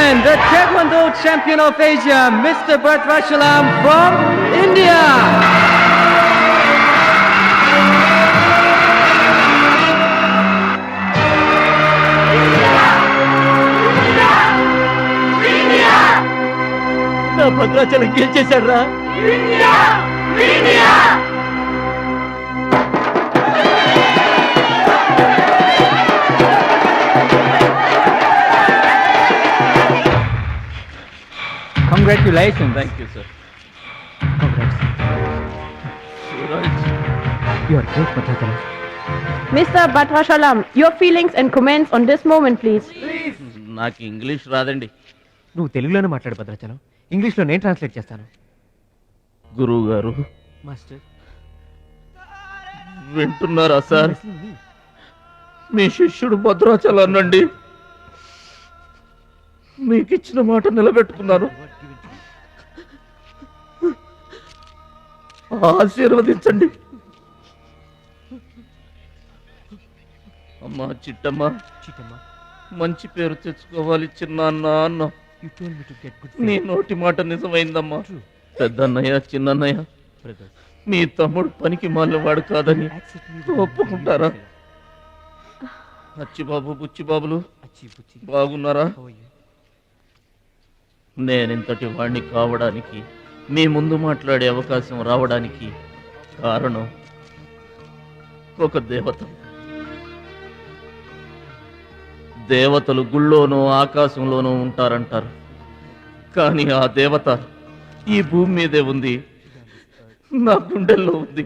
And the Taekwondo champion of Asia, Mr. Bhadrachalam from India. నా భద్రాచలం గెలిచేశాడు రా. Congratulations. Thank you sir. You are great, Bhadrachalam. Mr. Bhadrachalam, your feelings and comments on this moment, please. నాకు ఇంగ్లీష్ రాదండి. నువ్వు తెలుగులోనే మాట్లాడు భద్రాచలం. ఇంగ్లీష్లో నేను ట్రాన్స్లేట్ చేస్తాను. గురువు గారు మాస్టర్ వింటున్నారా సార్? మీ శిష్యుడు భద్రాచలాన్నండి. మీకు ఇచ్చిన మాట నిలబెట్టుకున్నాను. ఆశీర్వదించండి. అమ్మా చిట్టమ్మ, మంచి పేరు తెచ్చుకోవాలి చిన్నాన్న అన్న. నీ నోటి మాట నిజమైందమ్మా. పెద్దన్నయ్య, చిన్నన్నయ్య, మీ తమ్ముడు పనికి మాలినవాడు కాదని ఒప్పుకుంటారా? అచ్చిబాబు, బుచ్చిబాబులు బాగున్నారా? నేనింతటి వాణ్ణి కావడానికి, మీ ముందు మాట్లాడే అవకాశం రావడానికి కారణం ఒక దేవత. దేవతలు గుళ్ళోనూ ఆకాశంలోనూ ఉంటారంటారు, కానీ ఆ దేవత ఈ భూమి మీదే ఉంది, నా గుండెల్లో ఉంది.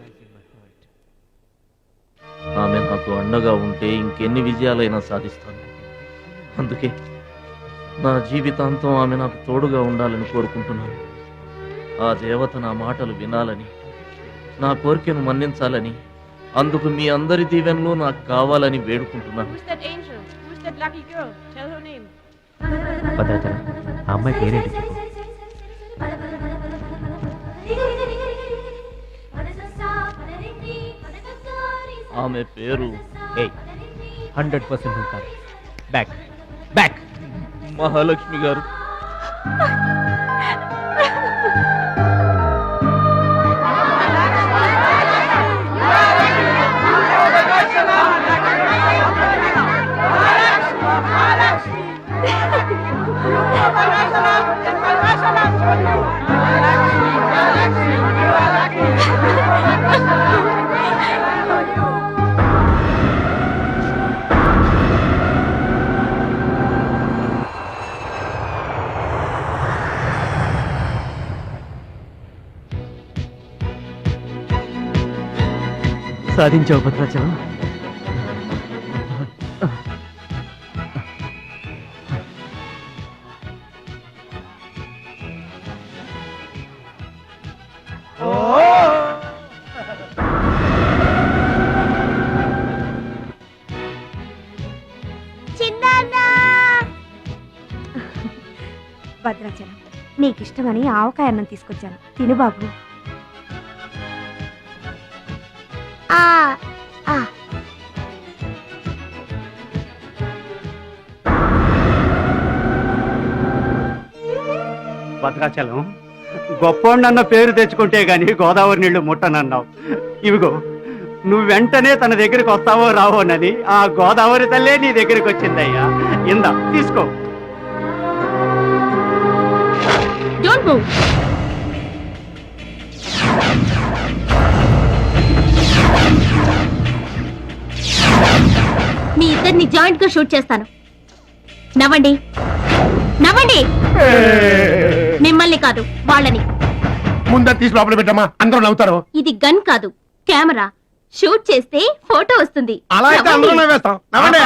ఆమె నాకు అండగా ఉంటే ఇంకెన్ని విజయాలైనా సాధిస్తాను. అందుకే నా జీవితాంతం ఆమె నాకు తోడుగా ఉండాలని కోరుకుంటున్నాను. ఆ దేవత నా మాటలు వినాలని, నా కోరికను మన్నించాలని, అందుకు మీ అందరి దీవెనలు నాకు కావాలని వేడుకుంటున్నాను. Who's that angel? Who's that lucky girl? Tell her name. Bhadrachalam, ఆ అమ్మాయి పేరేంటి చెప్పు. ఆమె పేరు 100% నువ్వు కాదు. Back back. మహాలక్ష్మి గారు. సాధించావు భద్రాచలం. భద్రాచలం, నీకిష్టమని ఆవకాయ అన్నం తీసుకొచ్చాను, తిను బాబు. భద్రాచలం, గొప్పోండన్న పేరు తెచ్చుకుంటే గాని గోదావరి నీళ్లు ముట్టనన్నావు. ఇవిగో, నువ్వు వెంటనే తన దగ్గరికి వస్తావో రావోనని ఆ గోదావరి తల్లే నీ దగ్గరికి వచ్చిందయ్యా. ఇందా తీసుకో. Don't move. మీ ఇద్దరిని జాయింట్ గా షూట్ చేస్తాను. నవ్వండి, నవ్వండి. మిమ్మల్ని కాదు, వాళ్ళని. ముందు తీసి లోపల పెట్టమ్మా, అందరూ నవ్వుతారు. ఇది గన్ కాదు, కెమెరా. షూట్ చేస్తే ఫోటో వస్తుంది. అలా అయితే అందరూ నవ్వేస్తాం. నవ్వండి.